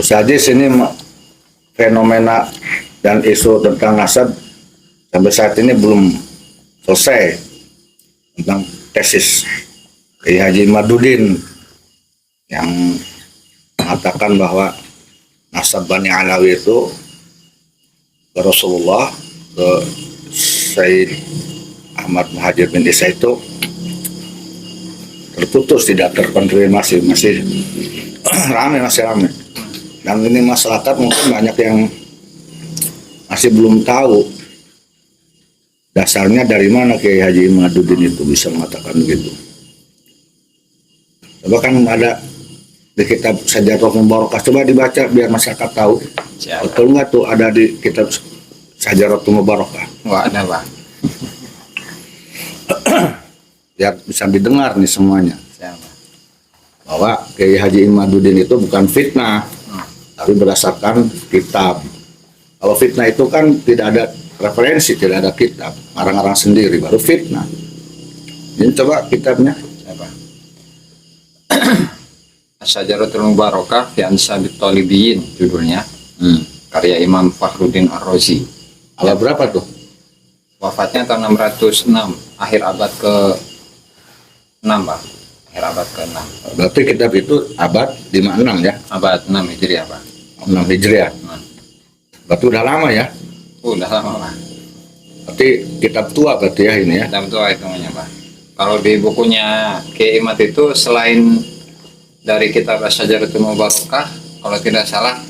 Sadis ini fenomena dan isu tentang nasab sampai saat ini belum selesai tentang tesis Kiai Haji Madudin yang mengatakan bahwa nasab Bani Alawi itu ke Rasulullah, ke Sayyid Ahmad Muhajir bin Isa itu terputus, tidak terkonfirmasi, masih ramai. Dan ini masyarakat mungkin banyak yang masih belum tahu dasarnya dari mana Kiai Haji Madudin itu bisa mengatakan begitu. Coba kan ada di kitab Sajarah Mubarakah, coba dibaca biar masyarakat tahu. Betul nggak tuh ada di kitab Sajarah Mubarakah? Wah, ada Pak. Biar bisa didengar nih semuanya. Siapa? Bahwa Kiai Haji Madudin itu bukan fitnah, tapi berdasarkan kitab. Kalau fitnah itu kan tidak ada referensi, tidak ada kitab, ngarang-ngarang sendiri baru fitnah. Ini coba kitabnya. Siapa? Asy-Syajaratul Mubarakah fi Ansabit Thalibiyin judulnya. Karya Imam Fakhruddin Ar-Razi. Abad berapa tuh? Wafatnya tahun 606, akhir abad ke-6 Pak. Akhir abad ke-6. Berarti kitab itu abad 56 ya? Abad 6 Hijriah Pak. 6 Hijriah. Berarti udah lama ya? Udah lama Pak. Berarti kitab tua berarti ya ini ya? Kitab tua hitungannya Pak. Kalau di bukunya Kiai Imad itu selain dari kitab Asy-Syajaratul Mubarakah, kalau tidak salah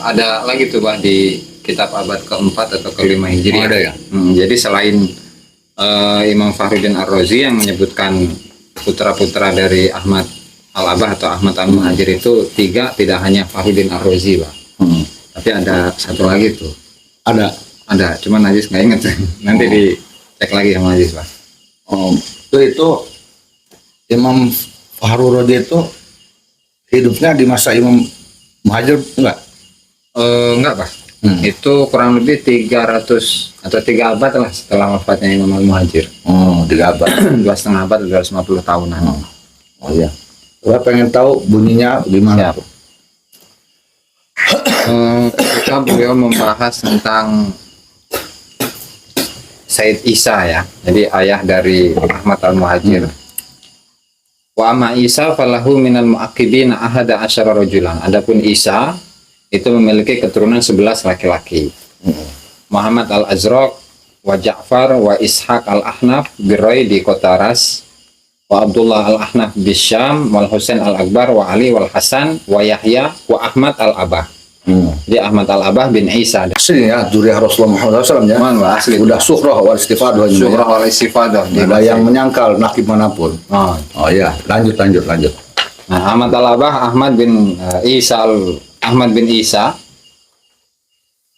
ada lagi tuh Pak di kitab abad ke-4 atau ke-5 Hijriah. Oh, ada ya? Jadi selain Imam Fakhruddin Ar-Razi yang menyebutkan putra-putra dari Ahmad Al-Abah atau Ahmad Al-Muhajir itu 3, tidak hanya Fakhruddin Ar-Razi Pak. Tapi ada satu lagi tuh. Ada, cuman Najis nggak inget. Nanti dicek lagi sama Najis Pak. Oh, itu Imam Fahrur Razi itu hidupnya di masa Imam Muhajir enggak? Enggak Pak. Itu kurang lebih 300 atau 3 abad lah setelah wafatnya Imam Al-Muhajir. Oh, 3 abad. 2,5 abad, 250 tahunan. Oh iya. Saya pengen tahu bunyinya gimana? Siap. Ketika beliau membahas tentang Said Isa ya, jadi ayah dari Ahmad Al-Muhajir. Wa amma Isa falahu minal mu'aqibina ahada asyara rajulan. Adapun Isa itu memiliki keturunan 11 laki-laki. Muhammad Al-Azraq wa Ja'far wa Ishaq Al-Ahnaf biroi di kota Ras, wa Abdullah Al-Ahnaf di Syam, wal Husain Al-Akbar wa Ali wal Hasan wa Yahya wa Ahmad Al-Abah. Dia Ahmad Al-Abah bin Isa. Asli ya, zuriyah Rasulullah Muhammad SAW ya. Asli. Udah suhrah wal istifadah. Syukrah wal istifadah. Tidak ada yang menyangkal nakib manapun. Oh iya, lanjut. Nah, Ahmad Al-Abah Ahmad bin Ahmad bin Isa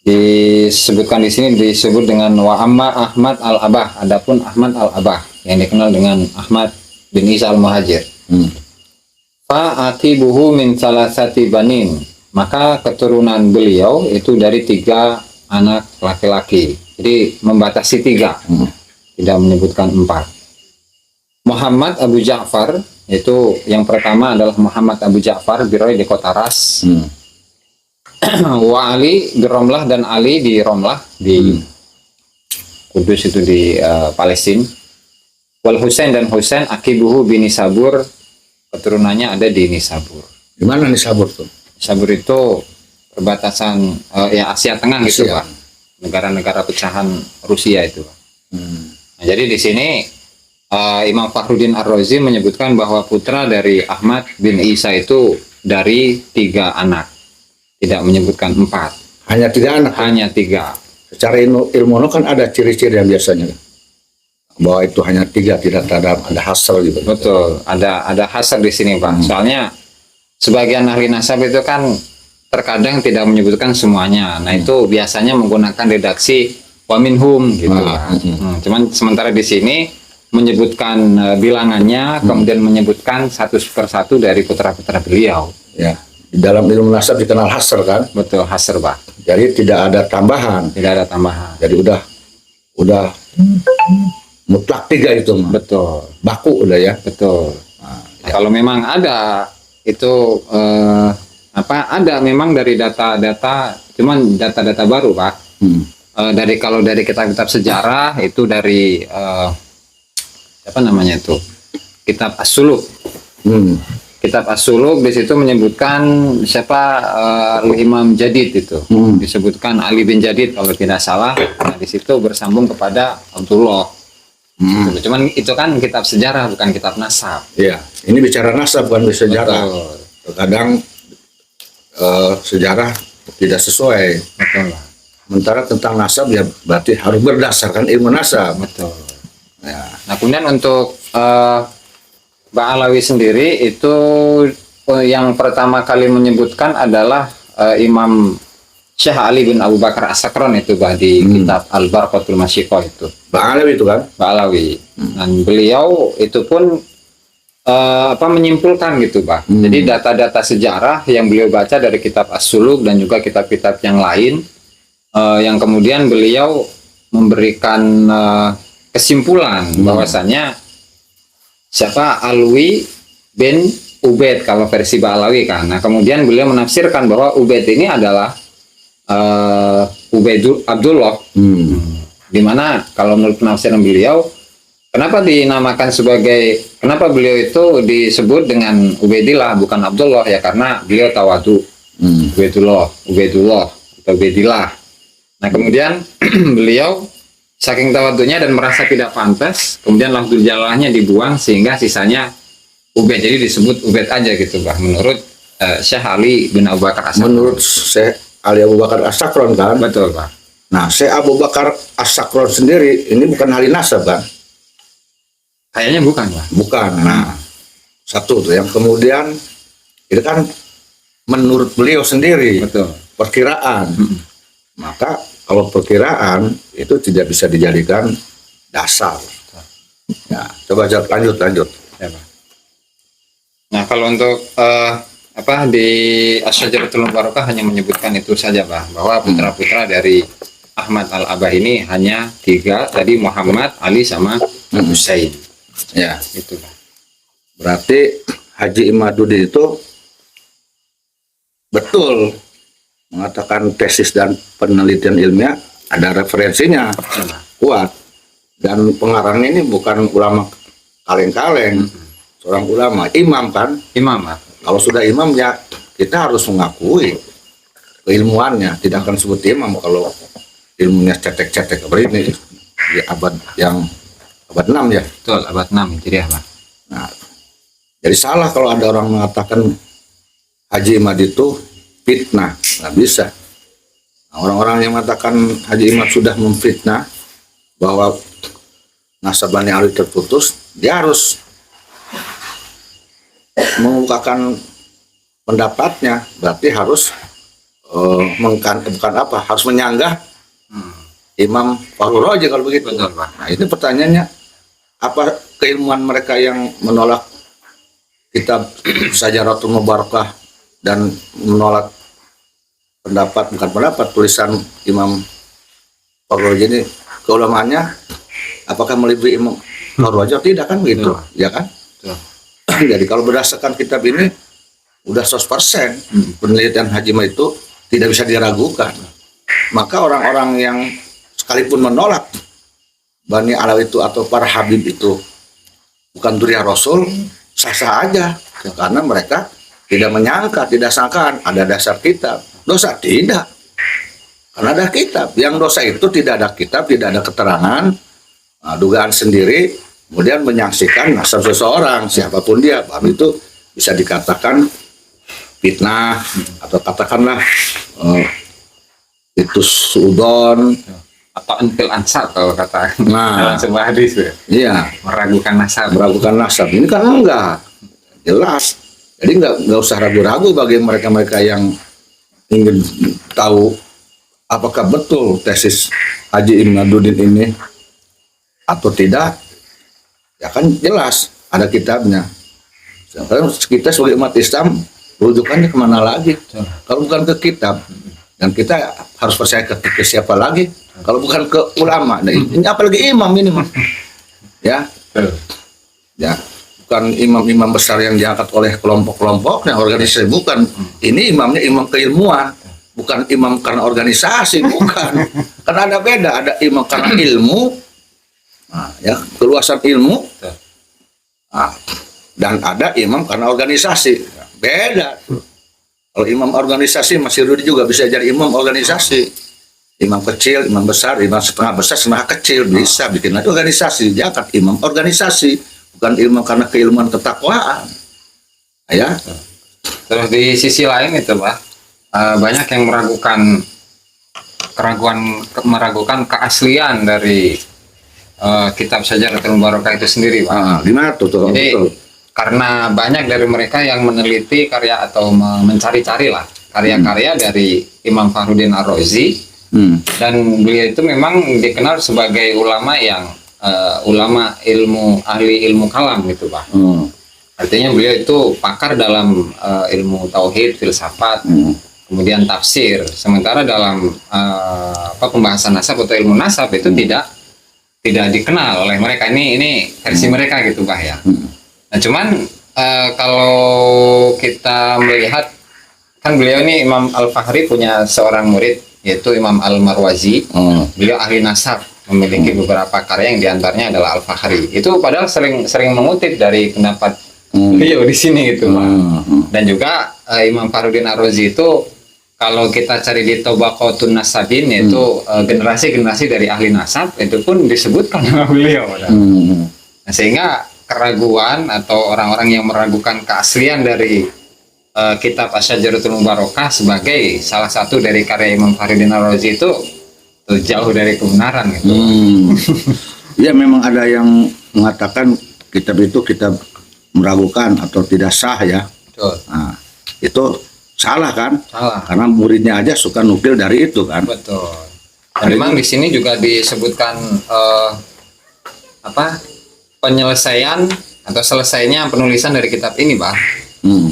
disebutkan di sini disebut dengan wa amma Ahmad Al-Abah. Adapun Ahmad Al-Abah yang dikenal dengan Ahmad bin Isa Al-Muhajir. Fa atibuhu min salasati banin. Maka keturunan beliau itu dari 3 anak laki-laki. Jadi membatasi 3, tidak menyebutkan 4. Muhammad Abu Ja'far, itu yang pertama adalah Muhammad Abu Ja'far biroi di kota Ras. Wa Ali di Romlah, dan Ali di Romlah di Kudus itu di Palestina. Wal Husain, dan Husain akibuhu bin Nisabur, keturunannya ada di Nisabur. Di mana Nisabur tuh? Nisabur itu perbatasan ya Asia Tengah gitu Asia. Pak. Negara-negara pecahan Rusia itu Pak. Nah, jadi di sini Imam Fakhruddin Ar-Razi menyebutkan bahwa putra dari Ahmad bin Isa itu dari 3 anak. Tidak menyebutkan 4. Hanya 3 anak? Hanya 3. Secara ilmu kan ada ciri-ciri yang biasanya. Bahwa itu hanya 3, tidak ada hasar gitu. Betul, ada hasar di sini Pak. Soalnya sebagian ahli nasab itu kan terkadang tidak menyebutkan semuanya. Nah itu biasanya menggunakan redaksi wa minhum gitu. Cuman sementara di sini menyebutkan bilangannya, kemudian menyebutkan satu persatu dari putra-putra beliau. Ya. Di dalam ilmu nasab dikenal hasr kan? Betul, hasr Pak. Jadi tidak ada tambahan. Tidak ada tambahan. Jadi udah mutlak 3 itu mah. Betul. Baku udah ya. Betul. Nah, kalau memang ada itu ada memang dari data-data, cuman data-data baru Pak. Kalau dari kitab-kitab sejarah itu dari apa namanya itu, kitab As-Suluk. Kitab As-Suluk di situ menyebutkan siapa Imam Jadid itu. Disebutkan Ali bin Jadid kalau tidak salah. Nah, di situ bersambung kepada Abdullah. Gitu. Cuman itu kan kitab sejarah bukan kitab nasab. Iya, ini bicara nasab bukan sejarah. Betul. Terkadang sejarah tidak sesuai. Betul. Sementara tentang nasab ya berarti harus berdasarkan ilmu nasab. Betul. Ya. Nah, kemudian untuk Ba'alawi sendiri itu yang pertama kali menyebutkan adalah Imam Syekh Ali bin Abu Bakar As-Sakron itu Bah di kitab Al-Barqatul Masyiqah itu. Ba'alawi itu kan? Ba'alawi. Dan beliau itu pun menyimpulkan gitu Bah. Jadi data-data sejarah yang beliau baca dari kitab As-Suluk dan juga kitab-kitab yang lain yang kemudian beliau memberikan kesimpulan bahwasanya siapa Alwi bin Ubaid kalau versi Ba'alawi kan. Nah, kemudian beliau menafsirkan bahwa Ubaid ini adalah Abdullah. Dimana kalau menurut penafsiran beliau, kenapa kenapa beliau itu disebut dengan Ubaidillah bukan Abdullah ya, karena beliau tawadu. Ubaidullah atau Ubaidillah. Nah, kemudian beliau saking tawadunya dan merasa tidak pantas, kemudian lafzul jalalahnya dibuang sehingga sisanya Ubaid, jadi disebut Ubaid aja gitu Bah menurut Syekh Ali bin Abu Bakar As-Sakron. Menurut Syekh Ali Abu Bakar As-Sakron kan? Betul Pak. Nah, Syekh Abu Bakar As-Sakron sendiri ini bukan ahli nasab kan? Kayaknya bukan Pak. Bukan. Nah, satu tuh yang kemudian itu kan menurut beliau sendiri. Betul. Perkiraan. Maka kalau perkiraan itu tidak bisa dijadikan dasar. Ya, coba lanjut. Ya, Pak. Nah, kalau untuk di Asy-Syajaratul Mubarakah hanya menyebutkan itu saja Pak, bahwa putra-putra dari Ahmad Al-Abah ini hanya 3 tadi, Muhammad, Ali sama Husain. Ya, Itu Pak. berarti Haji Imaduddin itu betul mengatakan tesis dan penelitian ilmiah ada referensinya kuat, dan pengarangnya ini bukan ulama kaleng-kaleng, seorang ulama, imam kan? Imam Pak. Kalau sudah imam ya kita harus mengakui keilmuannya, tidak akan sebut imam kalau ilmunya cetek-cetek seperti ini di abad 6 ya. Betul, abad 6 itu dia Pak. Nah, jadi salah kalau ada orang mengatakan Haji Imad itu fitnah, nggak bisa. Nah, orang-orang yang mengatakan Haji Imad sudah memfitnah bahwa nasab Bani Ali terputus, dia harus mengungkapkan pendapatnya, berarti harus harus menyanggah Imam Fakhrul Razi kalau begitu. Betul, Pak. Nah, ini pertanyaannya, apa keilmuan mereka yang menolak kitab Syajaratul Mubarakah dan menolak tulisan Imam Fakhrul Razi ini, keulamaannya apakah melebihi Imam Fakhrul Razi? Tidak kan begitu, ya kan? Jadi kalau berdasarkan kitab ini udah 100% penelitian Haji Imad itu tidak bisa diragukan. Maka orang-orang yang sekalipun menolak Bani Alawi itu atau para Habib itu bukan dzurriyyah Rasul, sah-sah aja, karena mereka tidak menyangka, tidak sangkaan ada dasar kitab. Dosa tidak, karena ada kitab. Yang dosa itu tidak ada kitab, tidak ada keterangan, dugaan sendiri, kemudian menyaksikan nasab seseorang siapapun dia, baru itu bisa dikatakan fitnah, atau katakanlah itu sudon atau entil ansar kalau kata dalam sebuah hadis ya. Iya, meragukan nasab. Ini kan enggak jelas, jadi enggak usah ragu-ragu bagi mereka-mereka yang ingin tahu apakah betul tesis Haji Imaduddin ini atau tidak. Ya kan jelas ada kitabnya. Karena kita sebagai umat Islam rujukannya kemana lagi kalau bukan ke kitab, dan kita harus percaya ke siapa lagi kalau bukan ke ulama. Nah, ini apalagi imam ini mah ya bukan bukan imam-imam besar yang diangkat oleh kelompok-kelompoknya, organisasi, bukan. Ini imamnya imam keilmuan, bukan imam karena organisasi, bukan. Karena ada beda, ada imam karena ilmu, nah, ya keluasan ilmu, nah, dan ada imam karena organisasi, beda. Kalau imam organisasi masih Rudi juga bisa jadi imam organisasi. Imam kecil, imam besar, imam setengah besar, setengah kecil bisa bikin aja organisasi. Jangan imam organisasi, bukan imam karena keilmuan ketakwaan. Ya. Terus di sisi lain itu Pak, banyak yang meragukan keaslian dari kitab Syajaratul Mubarakah itu sendiri Pak. Gimana tuh? Jadi betul. karena banyak dari mereka yang meneliti karya atau mencari-cari lah karya-karya dari Imam Fakhruddin Ar-Razi. Dan beliau itu memang dikenal sebagai ulama yang ulama ahli ilmu kalam gitu Pak. Artinya beliau itu pakar dalam ilmu tauhid, filsafat, kemudian tafsir. Sementara dalam pembahasan nasab atau ilmu nasab itu tidak dikenal oleh mereka. Ini versi mereka gitu Pak ya. Nah cuman kalau kita melihat kan beliau ini Imam Al-Fakhri punya seorang murid yaitu Imam Al-Marwazi. Beliau ahli nasab, memiliki beberapa karya yang diantaranya adalah Al-Fakhri. Itu padahal sering mengutip dari pendapat beliau di sini gitu Pak. Dan juga Imam Fakhruddin Ar-Razi itu kalau kita cari di Tabaqatun Nasabin yaitu generasi-generasi dari ahli nasab itu pun disebutkan sama beliau. Nah, sehingga keraguan atau orang-orang yang meragukan keaslian dari kitab Asy-Syajaratul Mubarakah sebagai salah satu dari karya Imam Fakhruddin Ar-Razi itu jauh dari kebenaran gitu. Ya memang ada yang mengatakan kitab itu kitab meragukan atau tidak sah ya. Betul. Nah, itu salah kan? Salah. Karena muridnya aja suka nukil dari itu kan. Betul. Dan memang di sini juga disebutkan penyelesaian atau selesainya penulisan dari kitab ini, Pak.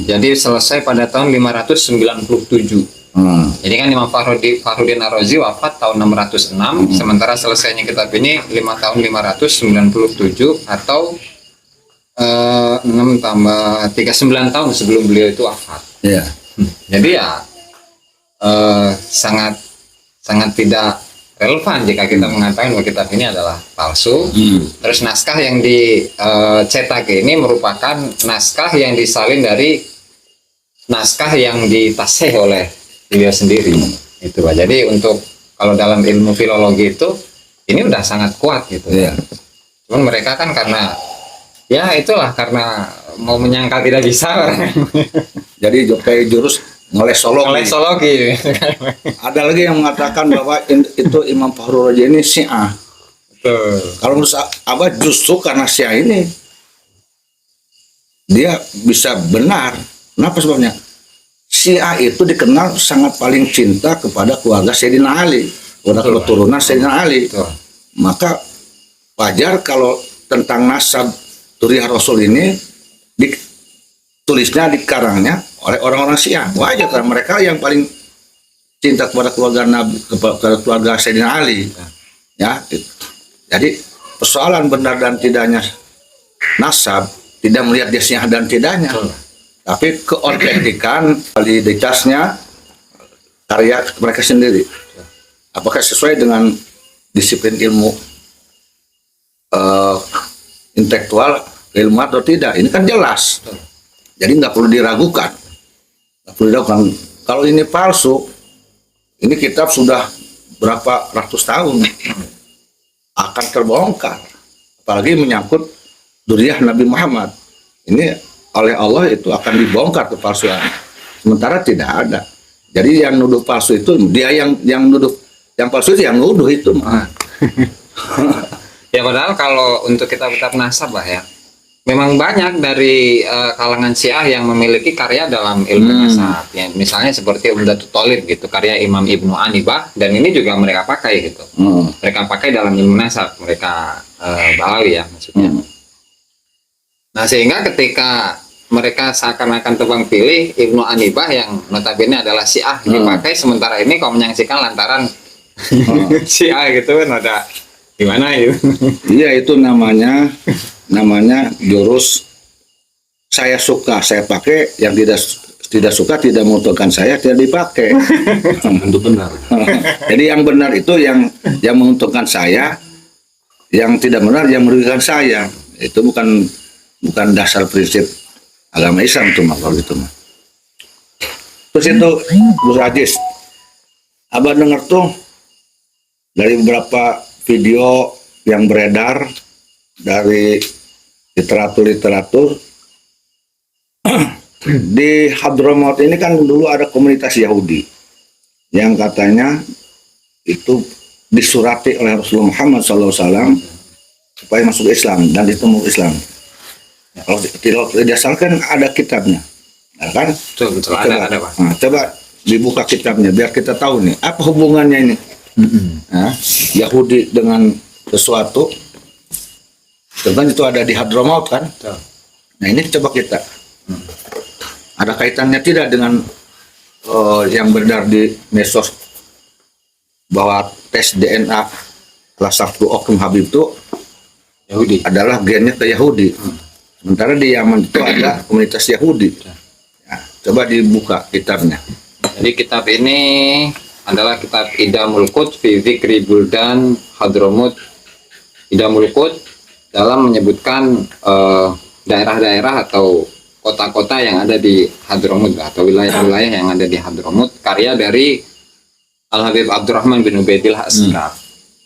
Jadi selesai pada tahun 597. Jadi kan Imam Fakhruddin Ar-Razi wafat tahun 606, sementara selesainya kitab ini 5 tahun 597 atau 6 tambah 39 tahun sebelum beliau itu wafat. Iya. Jadi ya sangat tidak relevan jika kita mengatakan bahwa kitab ini adalah palsu. Terus naskah yang dicetak ini merupakan naskah yang disalin dari naskah yang ditasih oleh beliau sendiri. Itu Pak. Jadi untuk kalau dalam ilmu filologi itu ini udah sangat kuat gitu. Iya. Cuman mereka kan karena ya itulah karena mau menyangkal tidak bisa. Jadi kayak jurus ngelesologi. Ada lagi yang mengatakan bahwa itu Imam Fakhrul Razi ini Syiah. Betul. Kalau menurut Abah justru karena Syiah ini dia bisa benar. Kenapa sebabnya? Syiah itu dikenal sangat paling cinta kepada keluarga Sayyidina Ali, kepada keturunan Sayyidina Ali. Betul. Maka wajar kalau tentang nasab Dzurriyyah Rasul ini ditulisnya, dikarangnya oleh orang-orang Syiah. Wajar karena mereka yang paling cinta kepada keluarga Nabi, kepada keluarga Sayyidina Ali. Ya, jadi persoalan benar dan tidaknya nasab tidak melihat dia Syiah dan tidaknya, tapi keotentikan validitasnya karya mereka sendiri. Apakah sesuai dengan disiplin ilmu intelektual, ilmu atau tidak? Ini kan jelas. Jadi nggak perlu diragukan. Kalau ini palsu, ini kitab sudah berapa ratus tahun akan terbongkar. Apalagi menyangkut dzurriyyah Nabi Muhammad. Ini oleh Allah itu akan dibongkar kepalsuan. Sementara tidak ada. Jadi yang nuduh palsu itu dia yang nuduh, yang palsu itu yang nuduh itu. Ya padahal kalau untuk kitab-kitab nasab Bah ya, memang banyak dari kalangan Syiah yang memiliki karya dalam ilmu nasab. Ya, misalnya seperti Umdatul Thalib gitu, karya Imam Ibnu Anibah, dan ini juga mereka pakai gitu. Mereka pakai dalam ilmu nasab, mereka Balawi ya maksudnya. Nah sehingga ketika mereka seakan-akan tebang pilih Ibnu Anibah yang notabene adalah Syiah dipakai, sementara ini kau menyaksikan lantaran Syiah gitu kan ada gimana itu? Iya, itu namanya jurus saya suka saya pakai, yang tidak suka tidak menguntungkan saya tidak dipakai. Itu benar. Jadi yang benar itu yang menguntungkan saya, yang tidak benar yang merugikan saya. Itu bukan dasar prinsip agama Islam tuh mah kalau gitu mah. Terus itu Gus Ajis, Abah dengar tuh dari beberapa video yang beredar dari literatur di Hadramaut ini kan dulu ada komunitas Yahudi yang katanya itu disurati oleh Rasulullah Muhammad SAW supaya masuk Islam dan ditemu Islam. Kalau tidak didasarkan ada kitabnya, nah, kan? Betul, Coba, ada Pak. nah, coba dibuka kitabnya biar kita tahu nih apa hubungannya ini. Nah, Yahudi dengan sesuatu, kan itu ada di Hadramaut kan? Betul. Nah ini coba kita ada kaitannya tidak dengan yang beredar di medsos bahwa tes DNA salah satu oknum Habib itu Yahudi. adalah gennya ke Yahudi. Sementara di Yaman itu ada komunitas Yahudi. Ya, coba dibuka kitabnya. Jadi kitab ini adalah kitab Idamul Qud fi Dzikri Buldan Hadramut. Idamul Qud dalam menyebutkan daerah-daerah atau kota-kota yang ada di Hadramut atau wilayah-wilayah yang ada di Hadramut, karya dari Al-Habib Abdurrahman bin Ubaidillah As-Segaf.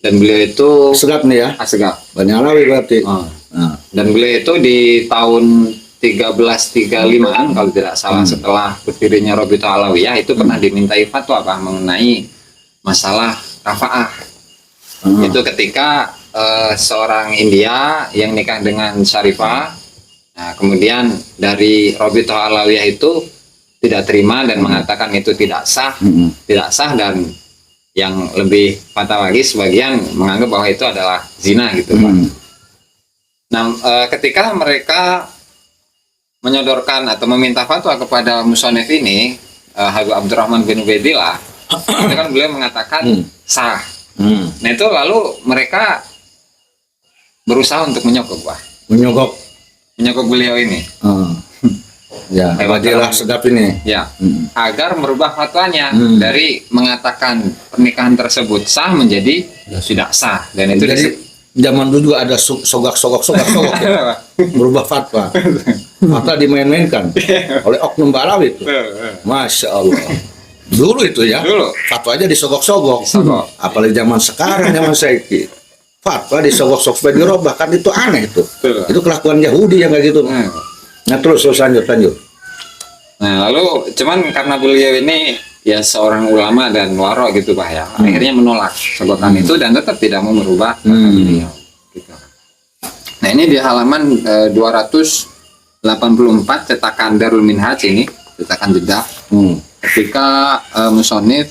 Dan beliau itu Segap nih ya, As-Segaf. Bani Alawi berarti. Nah, Dan beliau itu di tahun 1335-an kalau tidak salah, setelah berdirinya Rabithah Alawiyah itu pernah dimintai fatwa Pak mengenai masalah rafaah. Itu ketika seorang India yang nikah dengan Syarifah, nah kemudian dari Rabithah Alawiyah itu tidak terima dan mengatakan itu tidak sah, dan yang lebih fatal lagi sebagian menganggap bahwa itu adalah zina gitu Pak. Nah, ketika mereka menyodorkan atau meminta fatwa kepada musonef ini, Habib Abdurrahman bin Ubaidillah, itu kan beliau mengatakan sah. Nah itu lalu mereka berusaha untuk menyogok Pak. Menyogok beliau ini. Ya, Abadilah Segap ini. Ya, agar merubah fatwanya dari mengatakan pernikahan tersebut sah menjadi tidak sah, dan itu Jadi zaman dulu juga ada sogak ya. Berubah fatwa. Fatwa dimain-mainkan oleh oknum Balawi itu. Masya Allah. Dulu itu ya. Dulu. Fatwa aja disogok-sogok. Disogok. Apalagi zaman sekarang, zaman saiki. Fatwa disogok-sogok supaya dirubah, kan itu aneh itu. Betul. Itu kelakuan Yahudi yang kayak gitu. Nah terus lanjut. Nah lalu cuman karena beliau ini ya seorang ulama dan waro gitu Pak ya, akhirnya menolak sogokan itu dan tetap tidak mau merubah beliau gitu. Nah ini di halaman 284 cetakan Darul Minhaj ini, cetakan Jeddah, ketika musonif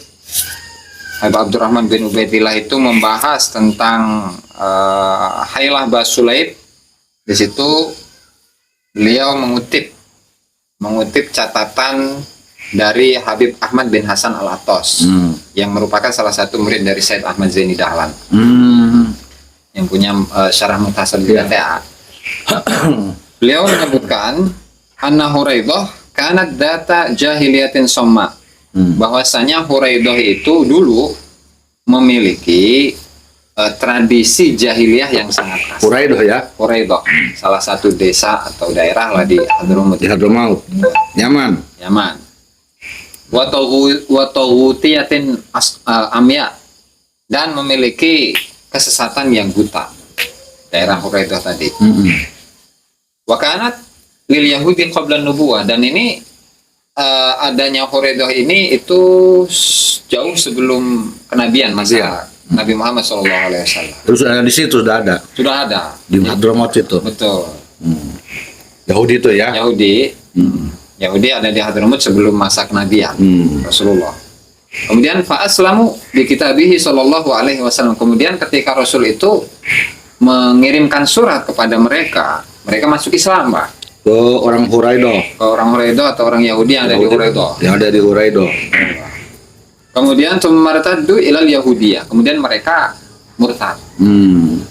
Habib Abdurrahman bin Ubaidillah itu membahas tentang Hailah Basulaib. Di situ beliau mengutip catatan dari Habib Ahmad bin Hasan Al-Attas yang merupakan salah satu murid dari Said Ahmad Zaini Dahlan yang punya Syarah Mukhtasar Bid'ah. Beliau menyebutkan anna Huraidah kanat data jahiliyatin somma, bahwasanya Huraidah itu dulu memiliki tradisi jahiliyah yang sangat khas. Huraidah ya. Huraidah, salah satu desa atau daerah lah di Hadramaut. Di Hadramaut. Yaman. Wa tawutiyatin amya, dan memiliki kesesatan yang buta. Daerah Huraidah tadi. Wa kanat lil Yahudi qabla nubuwah, dan ini adanya Huraidah ini itu jauh sebelum kenabian masa Nabi Muhammad SAW. Terus ada di situ sudah ada. Sudah ada Di Hadramaut itu. betul. Yahudi itu ya. Yahudi ada di Hadramaut sebelum masa kenabian Rasulullah. Kemudian fa'aslamu bi kitabihi sallallahu alaihi wasallam. Kemudian ketika Rasul itu mengirimkan surat kepada mereka masuk Islam, Pak. Ke orang Huraidah. Ke orang Huraidah atau orang Yahudi yang ada di Huraidah. Yang ada di Huraidah. Kemudian martaddu ilal Yahudiyah. Kemudian mereka murtad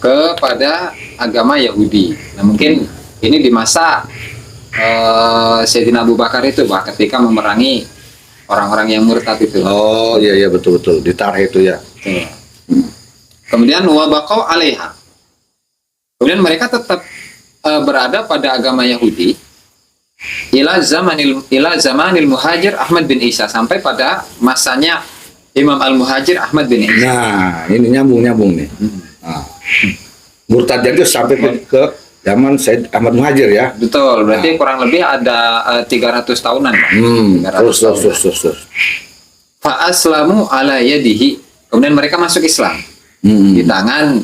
kepada agama Yahudi. Nah, mungkin ini di masa Sayyidina Abu Bakar itu, Pak, ketika memerangi orang-orang yang murtad itu. Oh iya iya betul ditaruh itu ya. Tuh. Kemudian wabaqau alaiha. Kemudian mereka tetap berada pada agama Yahudi ila zamanil Muhajir Ahmad bin Isa, sampai pada masanya Imam Al-Muhajir Ahmad bin Isa. Nah, ini nyambung nih. Nah, murtad itu sampai ke zaman Said Ahmad Muhajir ya. Betul, berarti kurang lebih ada 300 tahunan, Pak. 300 Terus. Fa aslamu ala yadihi. Kemudian mereka masuk Islam di tangan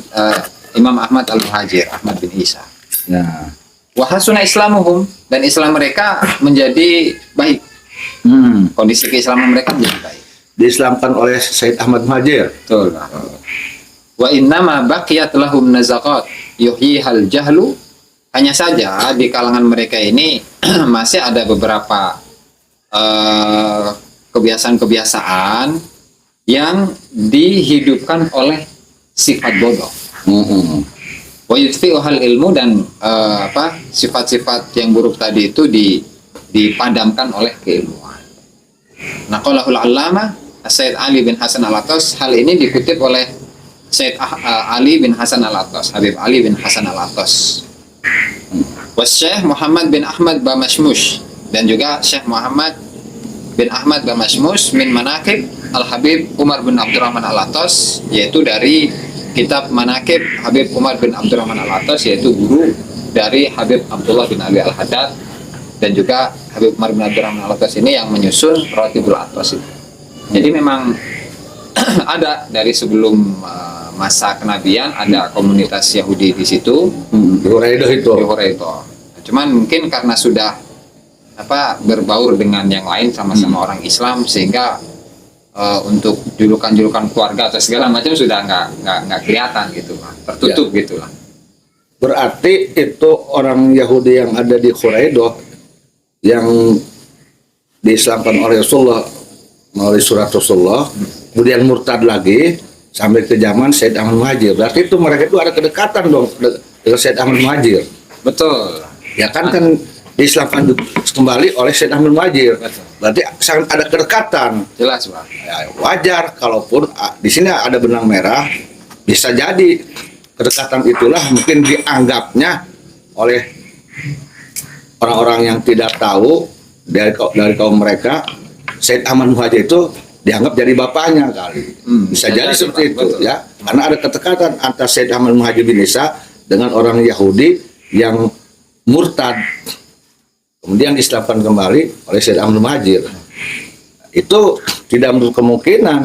Imam Ahmad Al-Muhajir, Ahmad bin Isa. Nah, Wa hasuna islamuhum, dan Islam mereka menjadi baik. Kondisi keislaman mereka menjadi baik. diislamkan oleh Said Ahmad Muhajir. Betul, Pak. Wa innama baqiyat lahum nazaqat yuhyihal jahlu. Hanya saja di kalangan mereka ini masih ada beberapa kebiasaan-kebiasaan yang dihidupkan oleh sifat bodoh. Wa yutfi'uhal ilmu, dan sifat-sifat yang buruk tadi itu dipadamkan oleh keilmuan. Naqalahul allama Sayyid Ali bin Hasan Al-Attas. Hal ini dikutip oleh Sayyid Ali bin Hasan Al-Attas, Habib Ali bin Hasan Al-Attas. Syekh Muhammad bin Ahmad Bamashmush, dan juga Syekh Muhammad bin Ahmad Bamashmush min Manaqib Al-Habib Umar bin Abdurrahman Al-Attas, yaitu dari kitab Manaqib Habib Umar bin Abdurrahman Al-Attas, yaitu guru dari Habib Abdullah bin Ali Al-Haddad, dan juga Habib Umar bin Abdurrahman Al-Attas ini yang menyusun Ratibul Attas itu. Jadi memang ada dari sebelum masa kenabian ada komunitas Yahudi di situ, Di Huraidah itu. di Huraidah. Cuman mungkin karena sudah berbaur dengan yang lain, sama-sama orang Islam, sehingga untuk julukan-julukan keluarga atau segala macam sudah nggak kelihatan gitu, tertutup gitulah. Berarti itu orang Yahudi yang ada di Huraidah yang diislamkan oleh Rasulullah melalui surat Rasulullah, kemudian murtad lagi sampai ke zaman Said Ahmad Muhajir. Berarti itu mereka itu ada kedekatan dong dengan Said Ahmad Muhajir. Betul. Ya kan diislamkan kembali oleh Said Ahmad Muhajir. Berarti sangat ada kedekatan. Jelas, Pak. Ya, wajar kalaupun di sini ada benang merah, bisa jadi kedekatan itulah mungkin dianggapnya oleh orang-orang yang tidak tahu dari kaum mereka, Said Ahmad Muhajir itu dianggap jadi bapaknya kali. Bisa jadi seperti itu, betul. ya. Karena ada kedekatan antara Said Ahmad Muhajir bin Isa dengan orang Yahudi yang murtad, kemudian diislamkan kembali oleh Said Ahmad Muhajir. Itu tidak menutup kemungkinan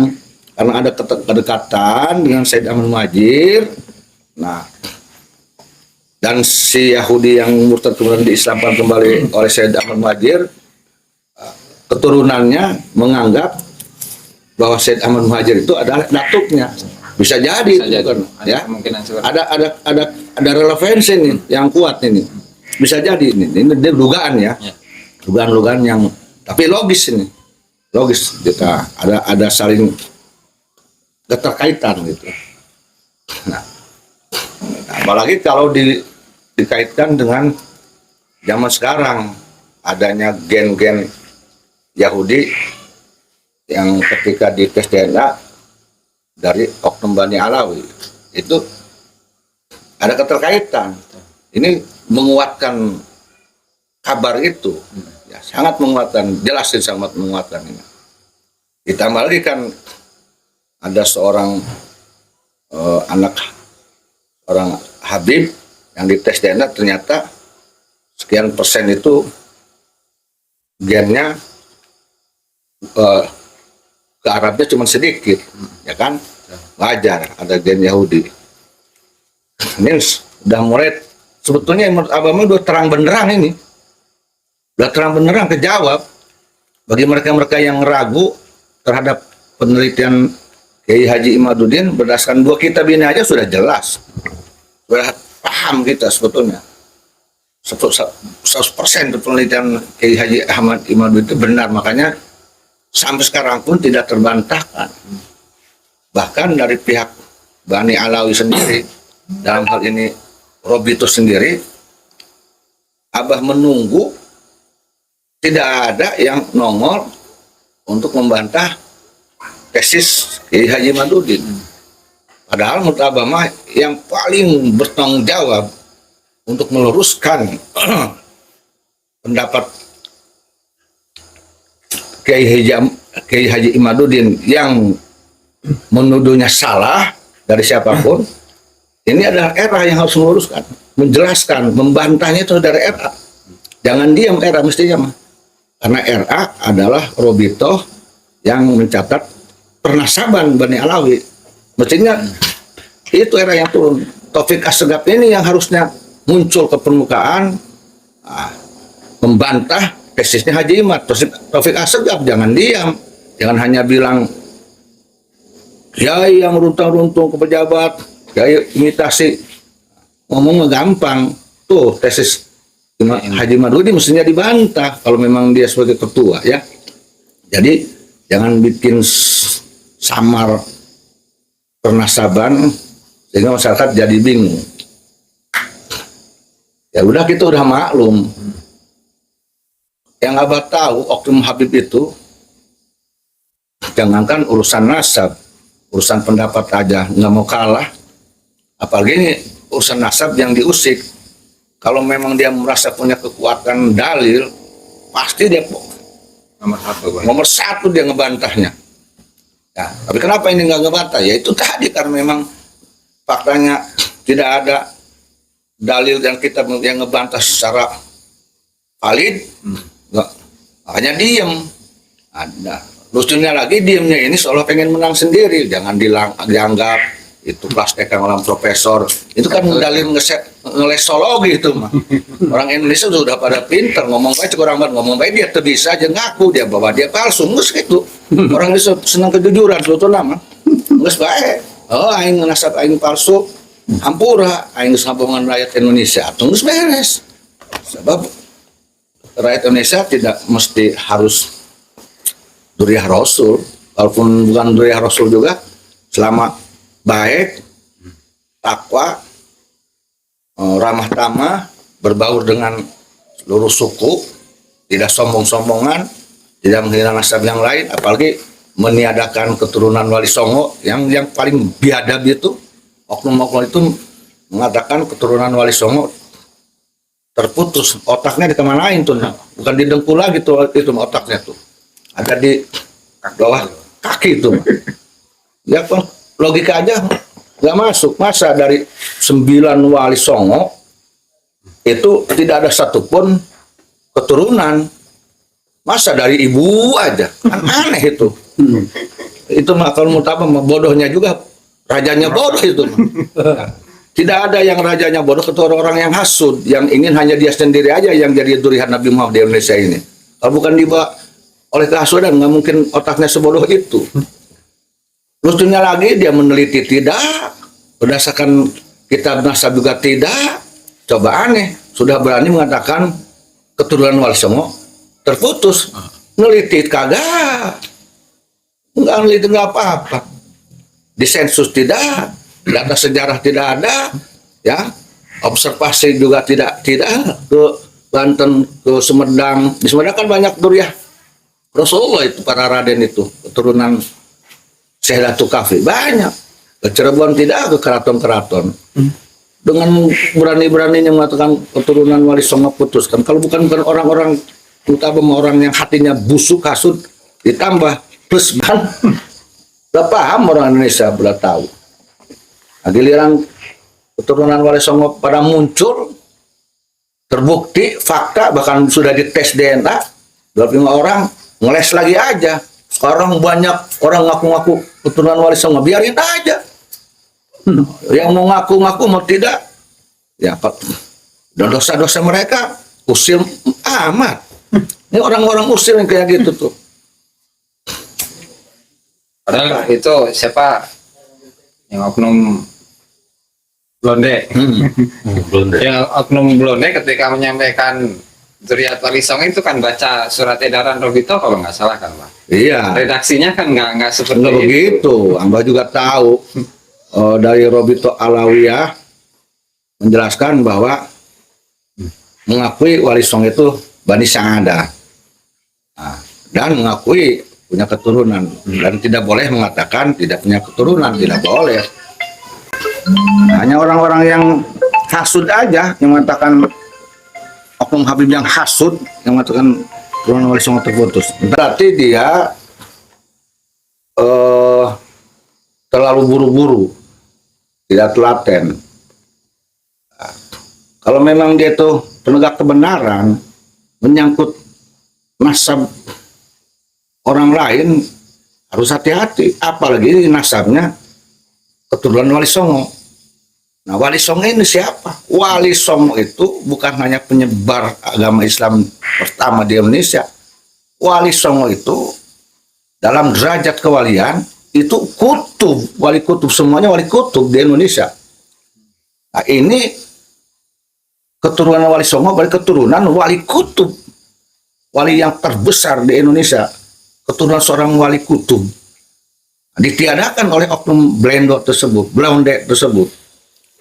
karena ada kedekatan dengan Said Ahmad Muhajir. Nah, dan si Yahudi yang murtad kemudian diislamkan kembali oleh Said Ahmad Muhajir, keturunannya menganggap bahwa Said Ahmad Muhajir itu adalah datuknya. Bisa jadi, Bisa jadi. bukan? Ada Ya, kemungkinan seperti ada relevansi nih yang kuat ini. Bisa jadi ini dugaan ya, Ya. dugaan-dugaan yang tapi logis ini, logis kita ada saling keterkaitan gitu. Nah, apalagi kalau dikaitkan dengan zaman sekarang adanya gen-gen Yahudi yang ketika di tes DNA dari oknum Bani Alawi itu ada keterkaitan. Ini menguatkan kabar itu, ya, sangat menguatkan, jelas sih sangat menguatkan ini. Ditambah lagi kan ada seorang anak orang Habib yang dites DNA ternyata sekian persen itu gennya ke Arabnya cuma sedikit, ya kan? Wajar ada gen Yahudi. Ini udah mulai sebetulnya menurut abangnya udah terang benderang ini, udah terang benderang kejawab bagi mereka-mereka yang ragu terhadap penelitian Kiai Haji Imaduddin. Berdasarkan 2 kitab ini aja sudah jelas, sudah paham kita sebetulnya 100% penelitian Kiai Haji Ahmad Imaduddin itu benar, makanya sampai sekarang pun tidak terbantahkan. Bahkan dari pihak Bani Alawi sendiri, dalam hal ini Robitus sendiri, Abah menunggu tidak ada yang nongol untuk membantah tesis Kiai Haji Madudin. Padahal menurut Abah mah yang paling bertanggung jawab untuk meluruskan pendapat Kiai Haji Imaduddin yang menuduhnya salah dari siapapun, ini adalah era yang harus meluruskan, menjelaskan, membantahnya itu dari era. Jangan diam era mestinya mah. Karena RA adalah Robito yang mencatat pernasaban Bani Alawi. Mestinya itu era yang turun. Taufik Assegaf ini yang harusnya muncul ke permukaan, membantah tesisnya Haji Imad. Taufik Assegaf jangan diam, jangan hanya bilang ya yang runtung-runtung ke pejabat, ya imitasi, ngomong gampang. Tuh tesis Haji Madudi mestinya dibantah kalau memang dia sebagai ketua ya. Jadi jangan bikin samar pernasaban sehingga masyarakat jadi bingung. Ya udah, kita udah maklum. Yang Abah tahu Oknum Habib itu jangankan urusan nasab, urusan pendapat aja nggak mau kalah, apalagi ini urusan nasab yang diusik. Kalau memang dia merasa punya kekuatan dalil, pasti dia nomor satu dia ngebantahnya. Ya, tapi kenapa ini nggak ngebantah? Ya itu tadi, karena memang faktanya tidak ada dalil yang kita yang ngebantah secara valid, makanya diem. Ada lucunya lagi, diemnya ini seolah pengen menang sendiri. Jangan dianggap itu praktekan orang profesor, itu kan dalil ngelesologi itu mah. Orang Indonesia sudah pada pinter, ngomong baik orang banget, ngomong baik dia bisa aja ngaku dia bahwa dia palsu, ngus gitu. Orang Indonesia senang kejujuran, suatu nama ngus baik. Oh, aing nasab aing palsu, hampura aing sabongan rakyat Indonesia, tunggu beres. Sebab rakyat Indonesia tidak mesti harus Duriah Rasul, walaupun bukan Duriah Rasul juga, selama baik, takwa, ramah tamah, berbaur dengan seluruh suku, tidak sombong-sombongan, tidak menghina nasab yang lain, apalagi meniadakan keturunan Wali Songo yang paling biadab itu. Oknum-oknum itu mengatakan keturunan Wali Songo terputus, otaknya di kemanain tuh, bukan di dengkul lagi tuh, itu otaknya tuh ada di bawah kaki itu. Ya kan, logika aja nggak masuk. Masa dari 9 Wali Songo itu tidak ada satupun keturunan? Masa dari ibu aja? Kan aneh itu. Itu mah kalau menurut apa, bodohnya juga, rajanya bodoh itu. Tidak ada yang rajanya bodoh ketua orang-orang yang hasud, yang ingin hanya dia sendiri aja yang jadi durian Nabi Muhammad di Indonesia ini. Kalau bukan dibawa oleh kehasudan, nggak mungkin otaknya sebodoh itu. Lucunya lagi, dia meneliti tidak, berdasarkan kitab nasab juga tidak. Coba aneh, sudah berani mengatakan keturunan Wali Songo terputus. Neliti kagak, nggak neliti nggak apa-apa. Di sensus tidak, data sejarah tidak ada, ya. Observasi juga tidak ke Banten, ke Sumedang. Di Sumedang kan banyak duriah Rasulullah itu, para raden itu keturunan Syekh Kafi banyak. Ke Cirebon tidak, ke keraton-keraton. Dengan berani-beraninya mengatakan keturunan Wali Songo putuskan. Kalau bukan orang-orang, terutama orang yang hatinya busuk, hasut, ditambah plus ban, udah paham orang Indonesia, udah tahu. Nah, giliran keturunan Wali Songo pada muncul, terbukti, fakta, bahkan sudah dites DNA, 25 orang, ngeles lagi aja. Sekarang banyak orang ngaku-ngaku keturunan Wali Songo, biarin aja. Yang mau ngaku-ngaku mau tidak, ya dan dosa-dosa mereka usil amat. Ini orang-orang usil yang kayak gitu tuh. Padahal itu siapa yang oknum Blonde? Blonde. Yang oknum Blonde ketika menyampaikan Zuriat Wali Songo itu kan baca surat edaran Robito kalau nggak salah kan, Pak? Iya. Redaksinya kan nggak seperti Nggak itu. begitu. Amba juga tahu dari Robito Alawiyah menjelaskan bahwa mengakui Wali Songo itu Bani Sa'ada. dan mengakui punya keturunan, dan tidak boleh mengatakan tidak punya keturunan, tidak boleh. Hanya orang-orang yang hasud aja yang mengatakan, oknum Habib yang hasud yang mengatakan keturunan Wali Songo terputus. Berarti dia terlalu buru-buru, tidak telaten. Kalau memang dia tuh penegak kebenaran, menyangkut nasab orang lain, harus hati-hati. Apalagi nasabnya keturunan Wali Songo. Nah, Wali Songo ini siapa? Wali Songo itu bukan hanya penyebar agama Islam pertama di Indonesia. Wali Songo itu dalam derajat kewalian itu kutub, wali kutub, semuanya wali kutub di Indonesia. Nah, ini keturunan Wali Songo, keturunan wali kutub, wali yang terbesar di Indonesia, keturunan seorang wali kutub. Ditiadakan oleh oknum blonde tersebut,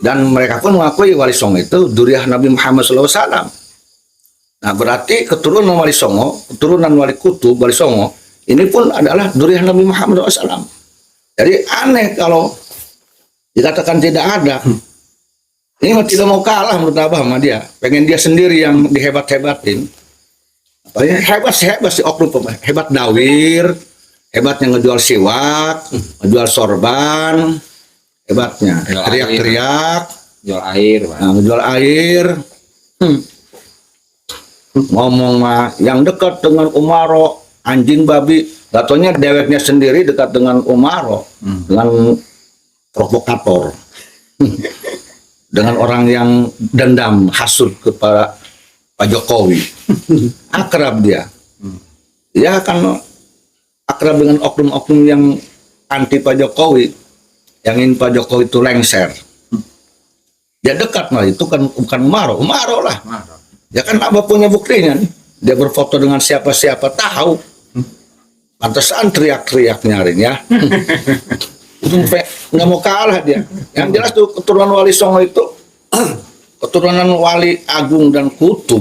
dan mereka pun mengakui Wali Songo itu dzurriyyah Nabi Muhammad SAW. Nah, berarti keturunan Wali Songo, keturunan wali kutub Wali Songo ini pun adalah dzurriyyah Nabi Muhammad SAW. Jadi aneh kalau dikatakan tidak ada. Ini tidak mau kalah menurut Abah sama dia. Pengen dia sendiri yang dihebat-hebatin. Hebat si oknum, hebat dawir, hebatnya ngejual siwak, ngejual sorban, hebatnya teriak-teriak, jual air, ngejual air. Ngomong mah yang dekat dengan Umaro, anjing babi, gatonya deweknya sendiri dekat dengan Umaro, dengan provokator. Dengan orang yang dendam, hasud kepada Pak Jokowi. Akrab dia. Dia akan akrab dengan oknum-oknum yang anti Pak Jokowi, yang ingin Pak Jokowi itu lengser. Dia dekat malah, itu kan bukan Umaro lah. Ya kan Abah punya buktinya nih. Dia berfoto dengan siapa-siapa, tahu. Pantesan teriak-teriak nyaring ya. Nggak mau kalah dia. Yang jelas tuh keturunan Wali Songo itu keturunan wali agung dan kutub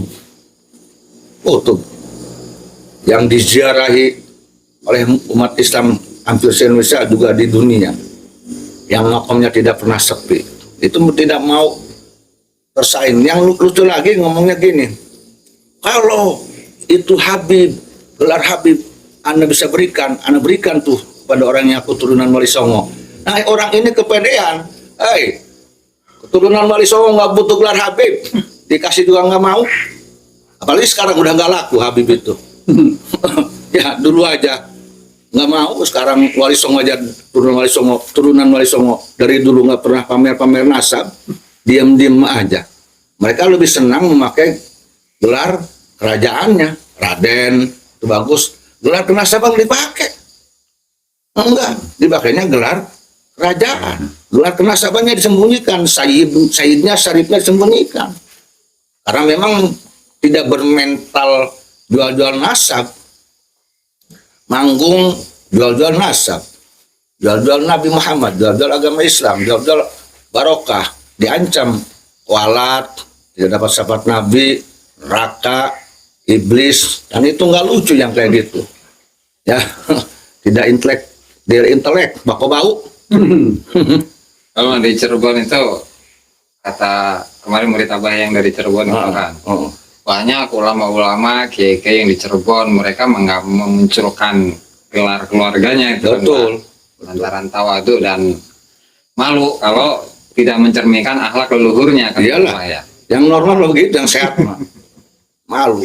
yang diziarahi oleh umat Islam hampir se-Indonesia, juga di dunia, yang makamnya tidak pernah sepi. Itu tidak mau tersaing. Yang lucu lagi ngomongnya gini, kalau itu Habib, gelar Habib Anda bisa berikan, Anda berikan tuh pada orang yang keturunan Wali Songo. Nah, orang ini kepedean. Keturunan Wali Songo nggak butuh gelar Habib, dikasih juga nggak mau. Apalagi sekarang udah nggak laku Habib itu. Ya dulu aja nggak mau, sekarang Wali Songo aja, turunan Wali Songo dari dulu nggak pernah pamer-pamer nasab, diam-diam aja. Mereka lebih senang memakai gelar kerajaannya, Raden, itu bagus. Gelar kenasaban dipakai. Enggak, dipakainya gelar kerajaan. Gelar kenasabannya disembunyikan, Sayyidnya, Syarifnya disembunyikan. Karena memang tidak bermental jual-jual nasab. Manggung jual-jual nasab, jual-jual Nabi Muhammad, jual-jual agama Islam, jual-jual barokah, diancam kualat, tidak dapat syafaat Nabi, neraka, iblis, dan itu nggak lucu yang kayak gitu. Ya, tidak intelek, bako bau. Kalau di Cirebon itu, kata kemarin murid Abah yang dari Cirebon itu kan, banyak ulama-ulama kiai-kiai yang di Cirebon, mereka memunculkan gelar keluarganya itu. Betul. Lantaran tawadu dan malu kalau tidak mencerminkan akhlak leluhurnya. Iyalah, ya. Yang normal begitu, yang sehat mah malu.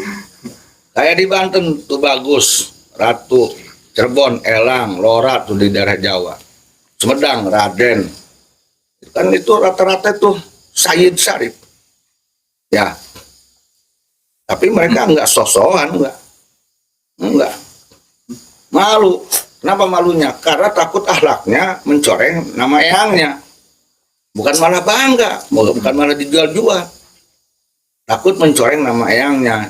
Kayak di Banten tuh bagus, Ratu, Cirebon, Elang, Lora tuh di daerah Jawa, Sumedang, Raden, kan itu rata-rata tuh Sayyid Syarif. Ya, tapi mereka enggak sosokan, enggak. Malu. Kenapa malunya? Karena takut akhlaknya mencoreng nama eyangnya. Bukan malah bangga, bukan malah dijual-jual. Takut mencoreng nama eyangnya.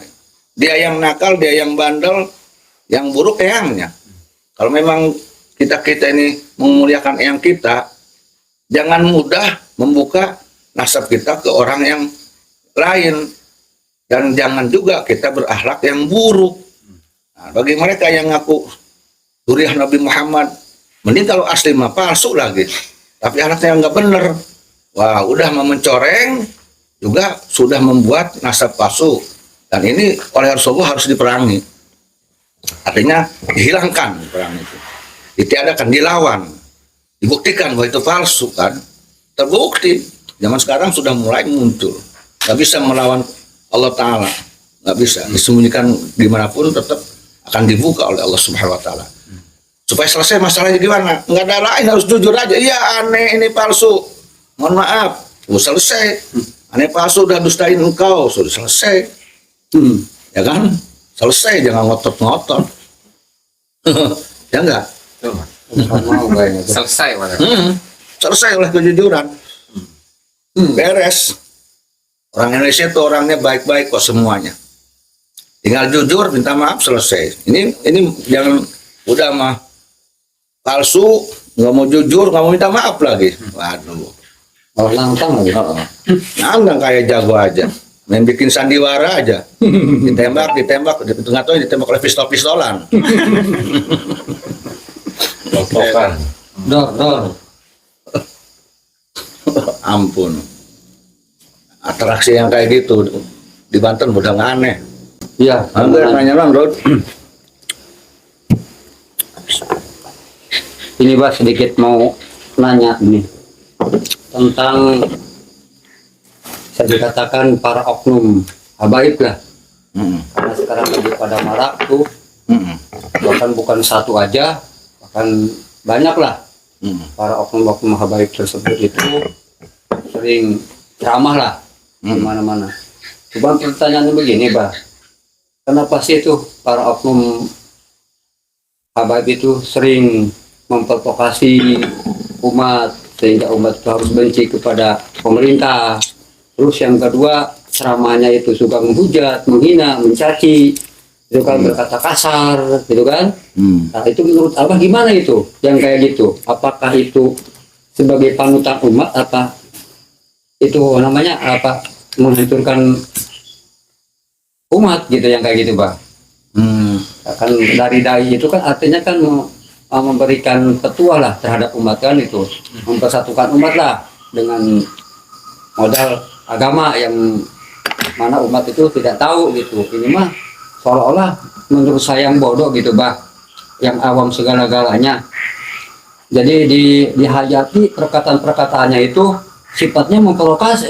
Dia yang nakal, dia yang bandel, yang buruk eyangnya. Kalau memang kita ini memuliakan eyang kita, jangan mudah membuka nasab kita ke orang yang lain. Dan jangan juga kita berakhlak yang buruk. Nah, bagi mereka yang ngaku zuriyah Nabi Muhammad, mending kalau asli mah palsu lagi. Tapi anaknya nggak bener, wah udah mencoreng, juga sudah membuat nasab palsu. Dan ini oleh Rasulullah harus diperangi. Artinya dihilangkan perang itu. Ditiadakan, dilawan. Dibuktikan bahwa itu palsu kan. Terbukti. Zaman sekarang sudah mulai muncul. Nggak bisa melawan Allah Ta'ala. Nggak bisa. Disembunyikan dimanapun tetap akan dibuka oleh Allah Subhanahu Wa Ta'ala. Supaya selesai masalahnya gimana? Nggak ada lain, harus jujur aja. Iya aneh, ini palsu. Mohon maaf. Selesai. Aneh palsu, udah dustain engkau. Sudah selesai. Ya kan? Selesai, jangan ngotot-ngotot. Ya enggak? Selesai mana? Selesai oleh kejujuran. Beres. Orang Indonesia itu orangnya baik-baik kok semuanya. Tinggal jujur, minta maaf, selesai. Ini jangan udah mah palsu, nggak mau jujur, nggak mau minta maaf lagi. Waduh. Oh, lantang lagi. Nantang kayak jago aja. Main bikin sandiwara aja. Ditembak, nggak tahu ditembak oleh pistol-pistolan. Pokokan. Dor. Ampun. Atraksi yang kayak gitu di Banten udah nggak aneh. Iya. Hampir nanya bang, Rod. Ini Bah sedikit mau nanya nih tentang bisa dikatakan para oknum habaib lah. Karena sekarang lagi pada marak tuh, bahkan bukan satu aja, bahkan banyak lah para oknum-oknum habaib tersebut itu sering ceramah lah di mana-mana. Cuma pertanyaannya begini, Bah, kenapa sih itu para oknum habaib itu sering memprovokasi umat sehingga umat itu harus benci kepada pemerintah? Terus yang kedua, ceramahnya itu suka menghujat, menghina, mencaci, itu kan berkata kasar, gitu kan? Nah itu menurut Abah gimana itu? Yang kayak gitu, apakah itu sebagai panutan umat, apa itu namanya apa menghancurkan umat gitu yang kayak gitu, Bah? Kan dari dai itu kan artinya kan memberikan petua lah terhadap umat kan, itu mempersatukan umat lah dengan modal agama yang mana umat itu tidak tahu gitu. Ini mah seolah-olah menurut saya yang bodoh gitu, Bah, yang awam segala-galanya. Jadi dihayati perkataan-perkataannya itu sifatnya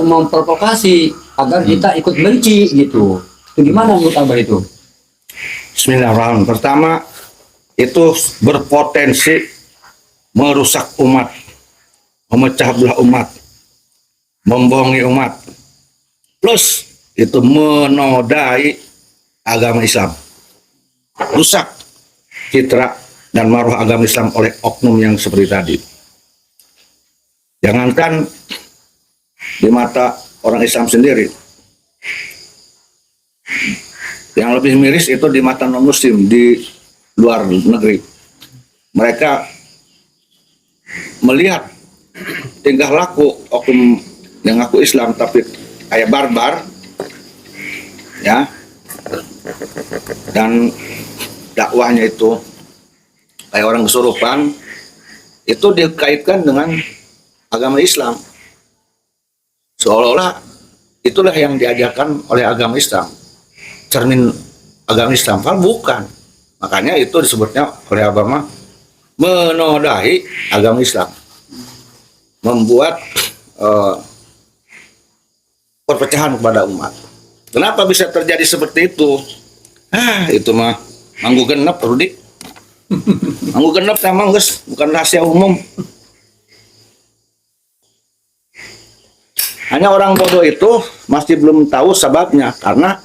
memprovokasi agar kita ikut benci gitu. Itu gimana menurut Abah itu? Bismillahirrahmanirrahim. Pertama, itu berpotensi merusak umat, memecah belah umat, membohongi umat, plus itu menodai agama Islam, rusak citra dan maruah agama Islam oleh oknum yang seperti tadi. Jangankan di mata orang Islam sendiri, yang lebih miris itu di mata non muslim di luar negeri. Mereka melihat tingkah laku oknum yang ngaku Islam tapi kayak barbar, ya, dan dakwahnya itu kayak orang kesurupan, itu dikaitkan dengan agama Islam, seolah-olah itulah yang diajarkan oleh agama Islam, cermin agama Islam. Padahal bukan. Makanya itu disebutnya oleh agama menodai agama Islam, membuat perpecahan kepada umat. Kenapa bisa terjadi seperti itu? Itu mah manggu genep, Rudi. Manggu genep memang guys, bukan rahasia umum. Hanya orang bodoh itu masih belum tahu sebabnya, karena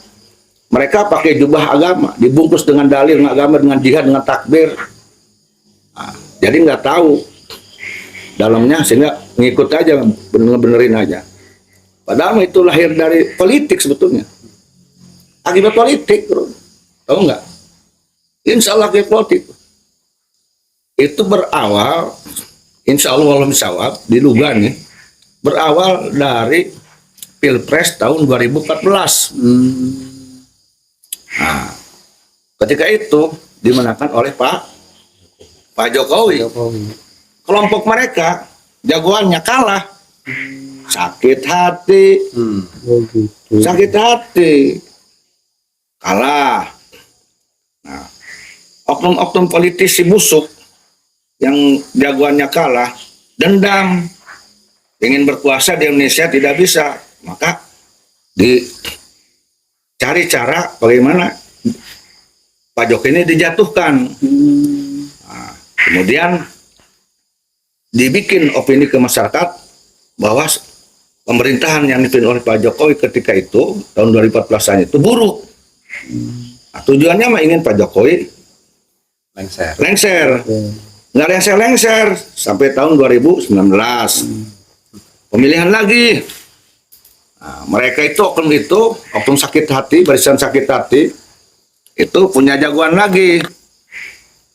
mereka pakai jubah agama, dibungkus dengan dalil agama, dengan jihad, dengan takbir. Jadi nggak tahu dalamnya, sehingga ngikut aja, benerin aja. Padahal itu lahir dari politik sebetulnya. Akibat politik, bro. Tahu nggak? Insya Allah akibat politik. Itu berawal, insya Allah walau misawab, diduga nih, berawal dari Pilpres tahun 2014. Nah, ketika itu dimenangkan oleh Pak Jokowi. Kelompok mereka jagoannya kalah, sakit hati, sakit hati, kalah. Nah, oknum-oknum politisi busuk yang jagoannya kalah, dendam, ingin berkuasa di Indonesia tidak bisa, maka dicari cara bagaimana Pak Jokowi ini dijatuhkan. Nah, kemudian dibikin opini ke masyarakat bahwa pemerintahan yang dipimpin oleh Pak Jokowi ketika itu tahun 2014 itu buruk. Nah, tujuannya mah ingin Pak Jokowi lengser. Nggak lengser sampai tahun 2019 pemilihan lagi. Nah, mereka itu oknum sakit hati, barisan sakit hati itu punya jagoan lagi,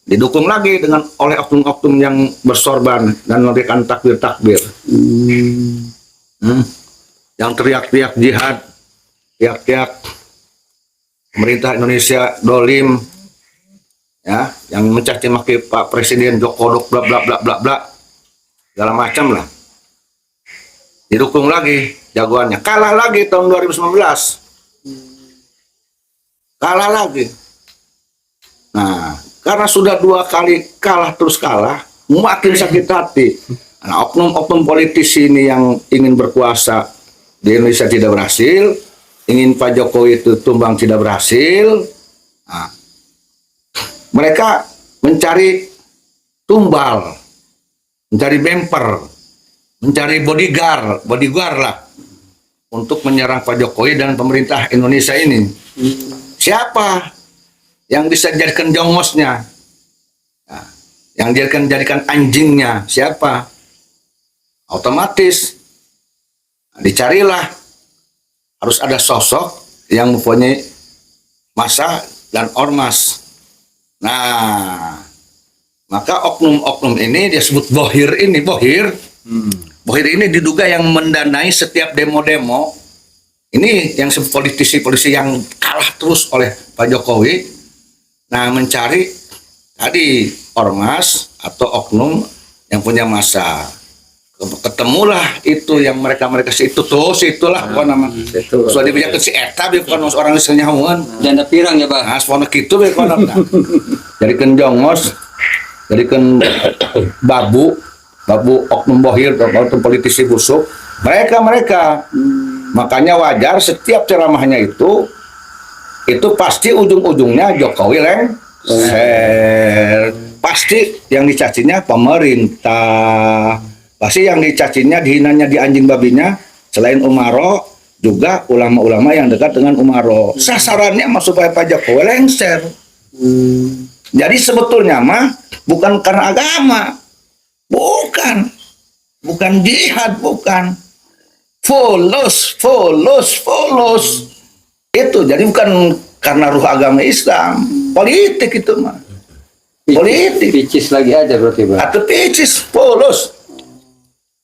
didukung lagi oleh oknum-oknum yang bersorban dan memberikan takbir. Yang teriak-teriak jihad, teriak-teriak pemerintah Indonesia dolim, ya, yang mencaci maki Pak Presiden Jokowi bla bla bla bla bla segala macam lah, didukung lagi jagoannya, kalah lagi tahun 2019, kalah lagi. Nah, karena sudah 2 kali kalah terus kalah, makin sakit hati. Nah, oknum-oknum politisi ini yang ingin berkuasa di Indonesia tidak berhasil, ingin Pak Jokowi itu tumbang tidak berhasil. Nah, mereka mencari tumbal, mencari bemper, mencari bodyguard lah untuk menyerang Pak Jokowi dan pemerintah Indonesia ini. Siapa yang bisa jadikan jongosnya? Nah, yang jadikan anjingnya siapa? Otomatis dicarilah, harus ada sosok yang mempunyai massa dan ormas. Nah, maka oknum-oknum ini dia sebut Bohir ini. Bohir ini diduga yang mendanai setiap demo-demo. Ini yang politisi-politisi yang kalah terus oleh Pak Jokowi. Nah, mencari tadi ormas atau oknum yang punya massa. Ketemulah itu yang mereka situlah apa nama so dibiarkan si eta bukan orang misalnya hubungan Janda pirang ya, Pak. nah semuanya gitu bukan jadikan jongos, jadikan babu oknum Bohir, oknum politisi busuk mereka makanya wajar setiap ceramahnya itu pasti ujung-ujungnya Jokowi lengser, pasti yang dicacinya pemerintah, pasti yang dicacinya, dihinanya, di anjing babinya selain Umaro juga ulama-ulama yang dekat dengan Umaro. Sasarannya mah supaya Pak Jokowi lengser. Jadi sebetulnya mah bukan karena agama, bukan jihad, bukan folos. Itu jadi bukan karena ruh agama Islam, politik itu mah. Politik. Picis lagi aja berarti, Pak. Atau picis, polos.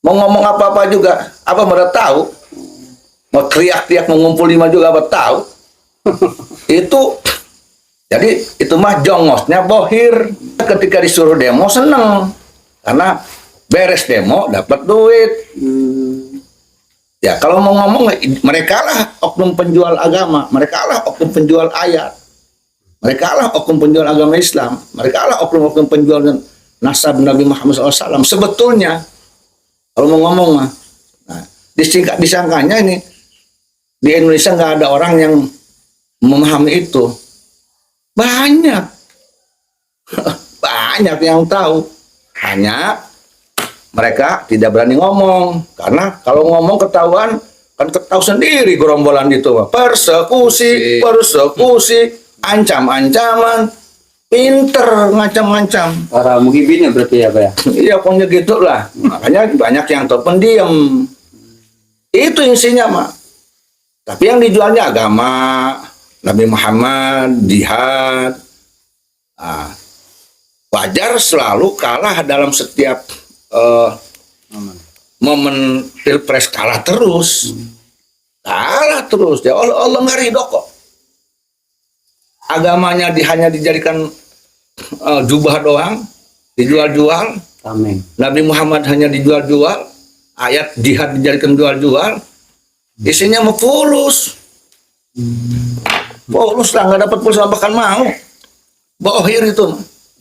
Mau ngomong apa-apa juga, apa mereka tahu. Mau teriak-teriak, mau ngumpul 5 juga apa tahu. Itu, jadi itu mah jongosnya Bohir. Ketika disuruh demo seneng. Karena beres demo dapat duit. Ya kalau mau ngomong, mereka lah oknum penjual agama. Mereka lah oknum penjual ayat. Mereka lah oknum penjual agama Islam. Mereka lah oknum penjual nasab Nabi Muhammad SAW. Sebetulnya, kalau mau ngomong mah, nah, disangkanya ini di Indonesia nggak ada orang yang memahami itu. Banyak yang tahu. Hanya mereka tidak berani ngomong karena kalau ngomong ketahuan kan ketahu sendiri gerombolan itu persekusi, ancam-ancaman, pinter ngancam-ngancam. Para muhibinnya berarti ya, Pak ya? Iya, pokoknya gitulah. Makanya banyak yang terpendiam. Itu isinya mah. Tapi yang dijualnya agama, Nabi Muhammad, jihad. Nah, wajar selalu kalah dalam setiap momen pilpres, kalah terus. Ya Allah nggak ridho kok. agamanya hanya dijadikan jubah doang, dijual-jual. Amin. Nabi Muhammad hanya dijual-jual, ayat jihad dijadikan jual-jual, isinya mau fulus. Fulus lah, nggak dapat pulsa bahkan mau. Bohir itu.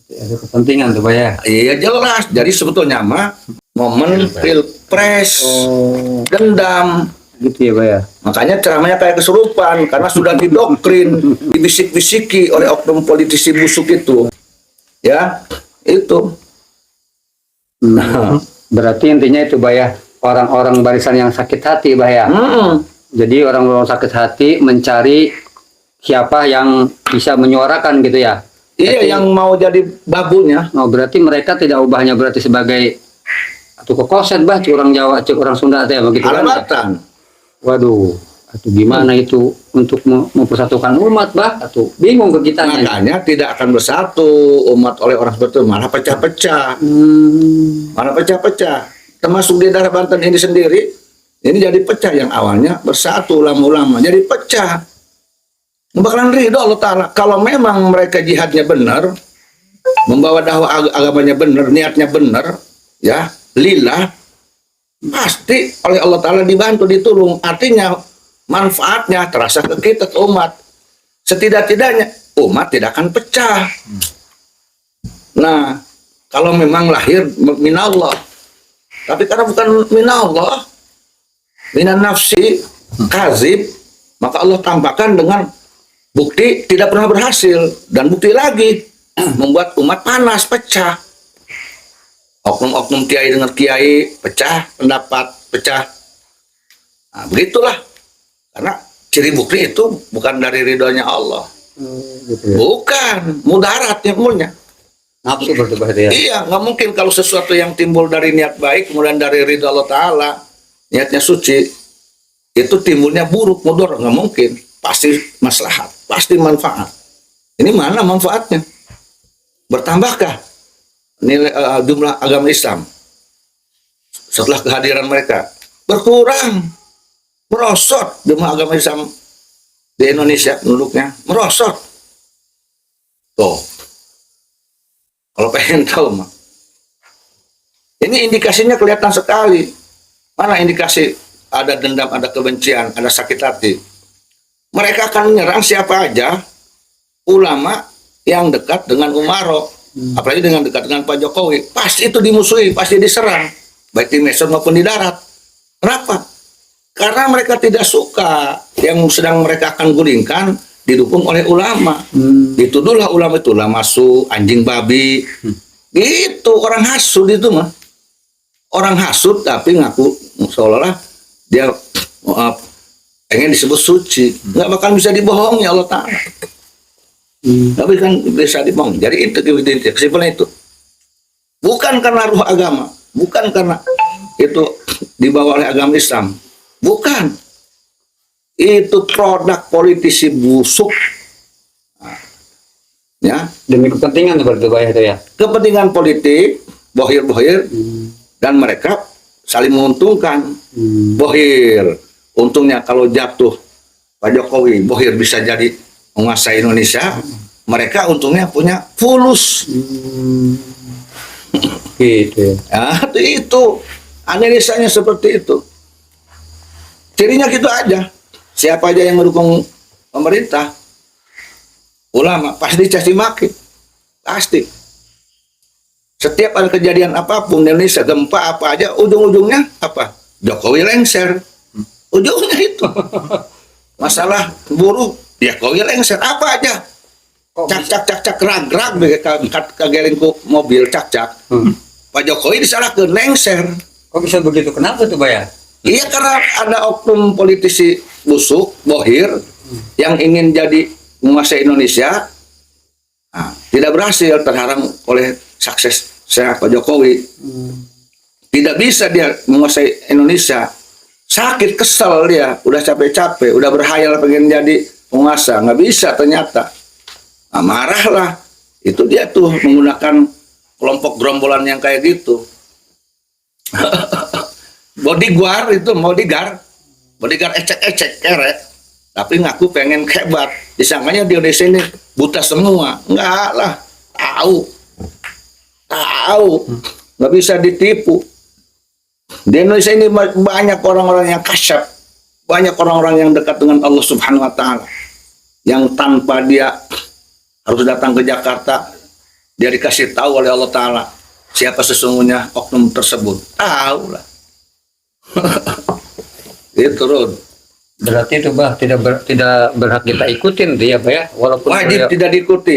Ada kepentingan tuh Pak ya. Iya jelas. Jadi sebetulnya mah momen pilpres, dendam. Gitu ya Pak ya. Makanya ceramahnya kayak kesurupan karena sudah didoktrin, dibisik-bisiki oleh oknum politisi busuk itu. Ya, itu. Nah, berarti intinya itu Pak ya, orang-orang barisan yang sakit hati Pak ya. Jadi orang-orang sakit hati mencari siapa yang bisa menyuarakan gitu ya. Iya, Berarti- yang mau jadi babunya. Oh, berarti mereka tidak ubahnya berarti sebagai atau kekoset bah, cik orang Jawa, cik orang Sunda teh begitu kan? Alabatan. Waduh, atau gimana itu untuk mempersatukan umat bah? Atau bingung ke kita. Makanya tidak akan bersatu umat oleh orang seperti itu, malah pecah-pecah. Malah pecah-pecah. Termasuk di daerah Banten ini sendiri, ini jadi pecah. Yang awalnya bersatu ulama-ulama, jadi pecah. Bakalan ridho Allah Ta'ala. Kalau memang mereka jihadnya benar, membawa dakwah agamanya benar, niatnya benar, ya, lillah, pasti oleh Allah Ta'ala dibantu, ditolong. Artinya manfaatnya terasa ke kita, ke umat. Setidak-tidaknya umat tidak akan pecah. Nah, kalau memang lahir minallah, tapi karena bukan minallah, minan nafsi, kazib, maka Allah tampakkan dengan bukti tidak pernah berhasil, dan bukti lagi membuat umat panas, pecah. Oknum-oknum kiai dengan kiai pecah, pendapat pecah. Nah, begitulah. Karena ciri bukti itu bukan dari ridhonya Allah. Gitu ya. Bukan, mudarat timbulnya. Nafsu berarti Pak ya. Iya, nggak mungkin kalau sesuatu yang timbul dari niat baik, kemudian dari ridho Allah Ta'ala, niatnya suci, itu timbulnya buruk, mudor, nggak mungkin. Pasti maslahat, pasti manfaat. Ini mana manfaatnya? Bertambahkah nilai jumlah agama Islam setelah kehadiran mereka? Berkurang, merosot jumlah agama Islam di Indonesia penduduknya, merosot. Tuh, kalau pengen tahu mah, ini indikasinya kelihatan sekali. Mana indikasi ada dendam, ada kebencian, ada sakit hati? Mereka akan menyerang siapa aja ulama yang dekat dengan Umaro, apalagi dengan dekat dengan Pak Jokowi. Pasti itu dimusuhi, pasti diserang, baik di medsos maupun di darat. Kenapa? Karena mereka tidak suka yang sedang mereka akan gulingkan didukung oleh ulama. Dituduhlah ulama itu masuk anjing babi. Gitu, orang hasud itu mah. Orang hasud tapi ngaku seolah-olah dia pengen disebut suci, nggak bakal bisa dibohongi Allah Ta'ala. Tapi kan bisa dibohong. Jadi itu kesimpulan itu. Bukan karena ruh agama, bukan karena itu dibawa oleh agama Islam, bukan. Itu produk politisi busuk. Nah, ya, Demi kepentingan tuh berarti Pak ya itu ya. kepentingan politik, bohir-bohir, dan mereka saling menguntungkan. Bohir, untungnya kalau jatuh Pak Jokowi, Bohir bisa jadi menguasai Indonesia. Mereka untungnya punya fulus. Gitu ya. Ya, itu analisanya seperti itu. Cirinya gitu aja. Siapa aja yang mendukung pemerintah, ulama, pasti dicaci maki. Pasti. Setiap ada kejadian apapun di Indonesia, gempa apa aja, ujung-ujungnya apa? Jokowi lengser. Ujungnya itu. Masalah buruh, Jokowi lengser. Apa aja? Cak rag kageling ku mobil cak. Pak Jokowi disalahkan lengser. Kok bisa begitu? Kenapa tuh Pak ya? Iya, karena ada oknum politisi busuk, bohir, yang ingin jadi menguasai Indonesia, nah, tidak berhasil, terhalang oleh sukses sehat Pak Jokowi. Tidak bisa dia menguasai Indonesia. Sakit, kesel dia, udah capek-capek, udah berhayal pengen jadi penguasa, nggak bisa ternyata. Nah, marahlah. Itu dia tuh menggunakan kelompok gerombolan yang kayak gitu. Bodyguard ecek-ecek kere, tapi ngaku pengen hebat. Disangkanya di Indonesia ini buta semua. Enggak lah, tahu, nggak bisa ditipu. Di Indonesia ini banyak orang-orang yang kasyaf, banyak orang-orang yang dekat dengan Allah Subhanahu Wa Taala, yang tanpa dia harus datang ke Jakarta, dia dikasih tahu oleh Allah Taala siapa sesungguhnya oknum tersebut. Tahu lah. Itu Rod. Berarti itu bah tidak berhak kita ikutin dia bah ya, walaupun Wajib beliau, tidak diikuti.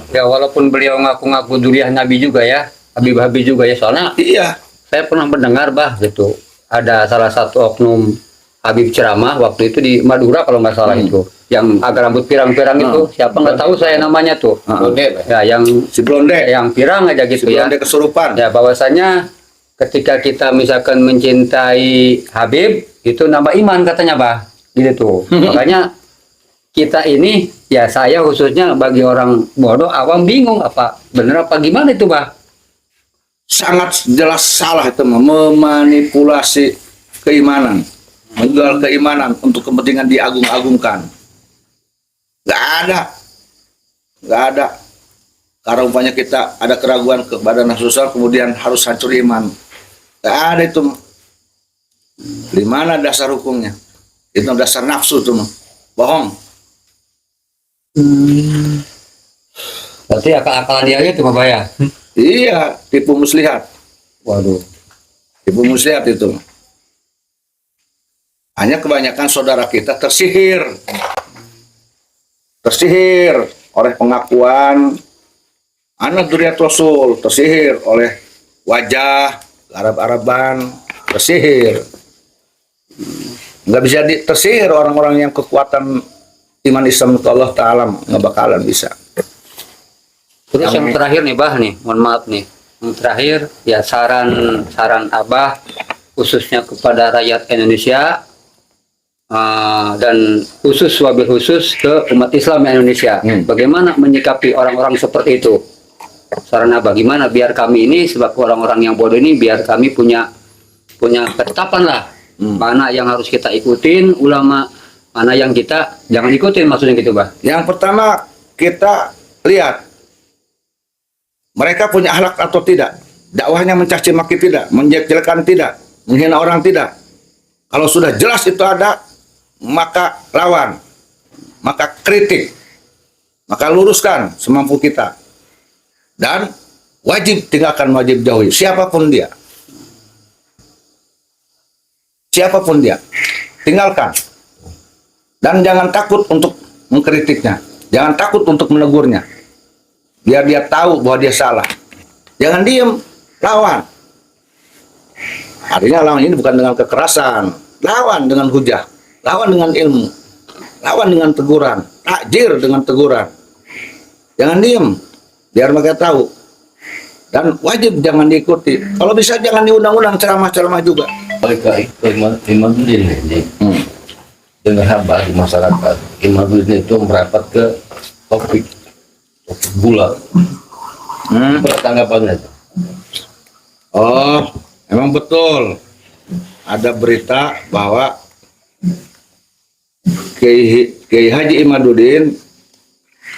ya walaupun beliau ngaku-ngaku duriah Nabi juga ya, Habib juga ya, soalnya Iya. saya pernah mendengar bah gitu, ada salah satu oknum Habib ceramah waktu itu di Madura kalau nggak salah itu, yang agak rambut pirang-pirang itu, siapa nggak tahu saya namanya tuh, ya yang Si Blonde, yang pirang aja gitu si ya, Blonde kesurupan. ya bahwasanya ketika kita misalkan mencintai Habib itu nambah iman katanya bah, gitu tuh. Makanya kita ini ya, saya khususnya bagi orang bodoh awam bingung apa bener apa gimana itu bah. Sangat jelas salah itu, memanipulasi keimanan, menjual keimanan untuk kepentingan diagung-agungkan. Nggak ada. Karena umpamanya kita ada keraguan kepada nafsu kemudian harus hancur iman. Nggak ada itu. Di mana dasar hukumnya? Itu dasar nafsu itu, bohong. Berarti akal-akalan dia itu bah ya. Iya, tipu muslihat. Waduh. Tipu muslihat itu. Hanya kebanyakan saudara kita tersihir oleh pengakuan anak Dzurriyyah Rasul, tersihir oleh wajah Arab-Araban, tersihir. Nggak bisa tersihir orang-orang yang kekuatan iman Islam itu Allah Ta'ala, nggak bakalan bisa. Terus yang terakhir nih bah nih, mohon maaf nih, yang terakhir ya saran Abah khususnya kepada rakyat Indonesia, dan wabil khusus ke umat Islam Indonesia. Bagaimana menyikapi orang-orang seperti itu? Saran Abah gimana biar kami ini sebab orang-orang yang bodoh ini, biar kami punya ketetapan lah, mana yang harus kita ikutin ulama, mana yang kita jangan ikutin, maksudnya gitu bah. Yang pertama kita lihat mereka punya akhlak atau tidak, dakwahnya mencaci maki tidak, menjelekkan tidak, menghina orang tidak. Kalau sudah jelas itu ada, maka lawan, maka kritik, maka luruskan semampu kita, dan wajib tinggalkan, wajib jauhi siapapun dia, tinggalkan, dan jangan takut untuk mengkritiknya, jangan takut untuk menegurnya, biar dia tahu bahwa dia salah. Jangan diem, lawan. Artinya lawan ini bukan dengan kekerasan, lawan dengan hujah, lawan dengan ilmu, lawan dengan teguran, takjir dengan teguran. Jangan diem, biar mereka tahu. Dan wajib jangan diikuti. Kalau bisa jangan diundang-undang ceramah-ceramah juga. Mereka Imaduddin ini dengan hamba di masyarakat. Imaduddin itu merapat ke topik gula. Tanggapannya itu. Oh, emang betul. Ada berita bahwa Kiai Haji Imaduddin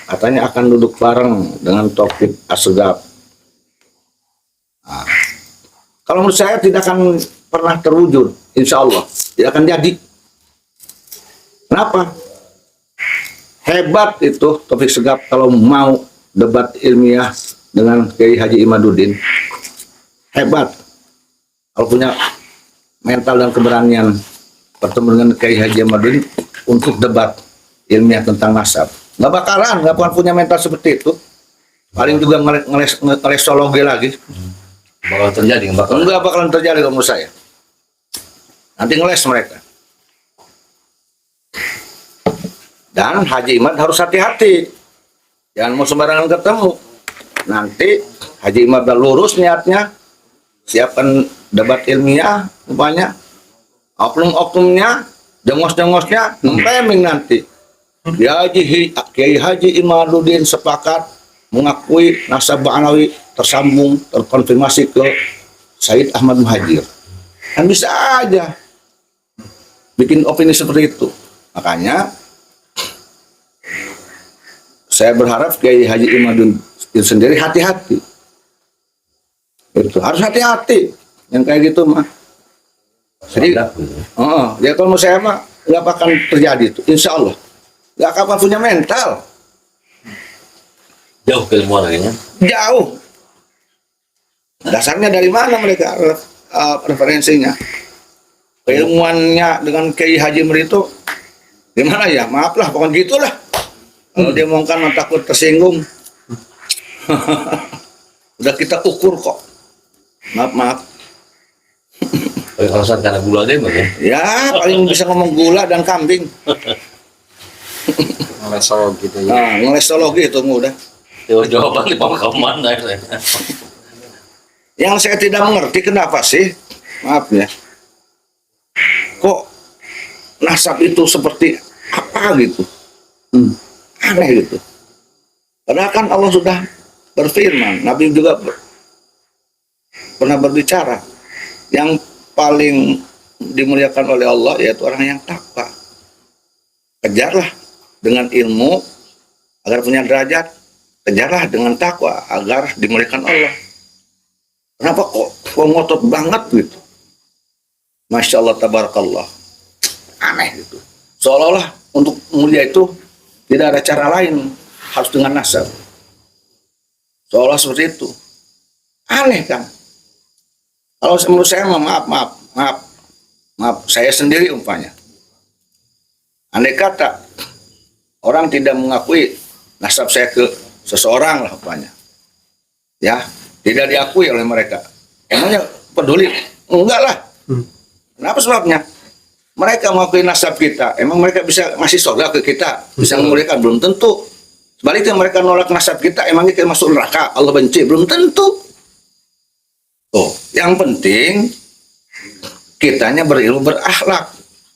katanya akan duduk bareng dengan Taufik Assegaf. Nah, kalau menurut saya tidak akan pernah terwujud, insya Allah tidak akan jadi. Kenapa? Hebat itu Taufik Assegaf kalau mau debat ilmiah dengan Kiai Haji Imaduddin. Hebat kalau punya mental dan keberanian bertemu dengan Kiai Haji Imaduddin untuk debat ilmiah tentang nasab. Nggak bakalan punya mental seperti itu. Paling juga ngelesologi lagi. Bakal terjadi, Nggak bakalan terjadi kalau menurut saya. Nanti ngeles mereka. Dan Haji Imad harus hati-hati. Jangan mau sembarangan ketemu. Nanti Haji Imad udah lurus niatnya, siapkan debat ilmiah, rupanya oknum-oknumnya, jengos-jengosnya, nempeming nanti. Kiai Haji Imaduddin sepakat mengakui nasab Ba'alawi tersambung, terkonfirmasi ke Said Ahmad Muhajir. Kan bisa aja bikin opini seperti itu. Makanya saya berharap Kiai Haji Imadun itu sendiri hati-hati. Itu harus hati-hati yang kayak gitu mah. Jadi, ya kalau saya mah nggak akan terjadi itu, insya Allah. Nggak akan punya mental. Jauh keilmuan kayaknya. Jauh. Dasarnya dari mana mereka referensinya? Keilmuannya dengan Kiai Haji Merito gimana ya? Maaf lah, pokoknya gitulah. Kalau dia ngomongkan takut tersinggung. Udah kita ukur kok. Maaf. Alasan karena gula deh bang ya. Ya, paling bisa ngomong gula dan kambing. Ngelesol gitu ya. Nah, ngelestologi itu udah. Jawaban di pangkal mana ya? Yang saya tidak mengerti kenapa sih, maaf ya, kok nasab itu seperti apa gitu, aneh gitu. Padahal kan Allah sudah berfirman, Nabi juga pernah berbicara, yang paling dimuliakan oleh Allah yaitu orang yang takwa. Kejarlah dengan ilmu agar punya derajat, kejarlah dengan takwa agar dimuliakan Allah. Kenapa kok ngotot banget gitu? Masya Allah, tabarakallah. Aneh gitu. Seolah-olah untuk mulia itu tidak ada cara lain, harus dengan nasab. Seolah seperti itu. Aneh kan? Kalau menurut saya maaf, saya sendiri umpamanya. Andai kata orang tidak mengakui nasab saya ke seseorang lah umpamanya. Ya, tidak diakui oleh mereka. Emangnya peduli? Enggak lah. Kenapa sebabnya? Mereka mengakui nasab kita. Emang mereka bisa ngasih surga ke kita? Bisa memuliakan? Belum tentu. Sebaliknya mereka nolak nasab kita, emangnya kita masuk neraka? Allah benci? Belum tentu. Oh, yang penting kitanya berilmu, berakhlak,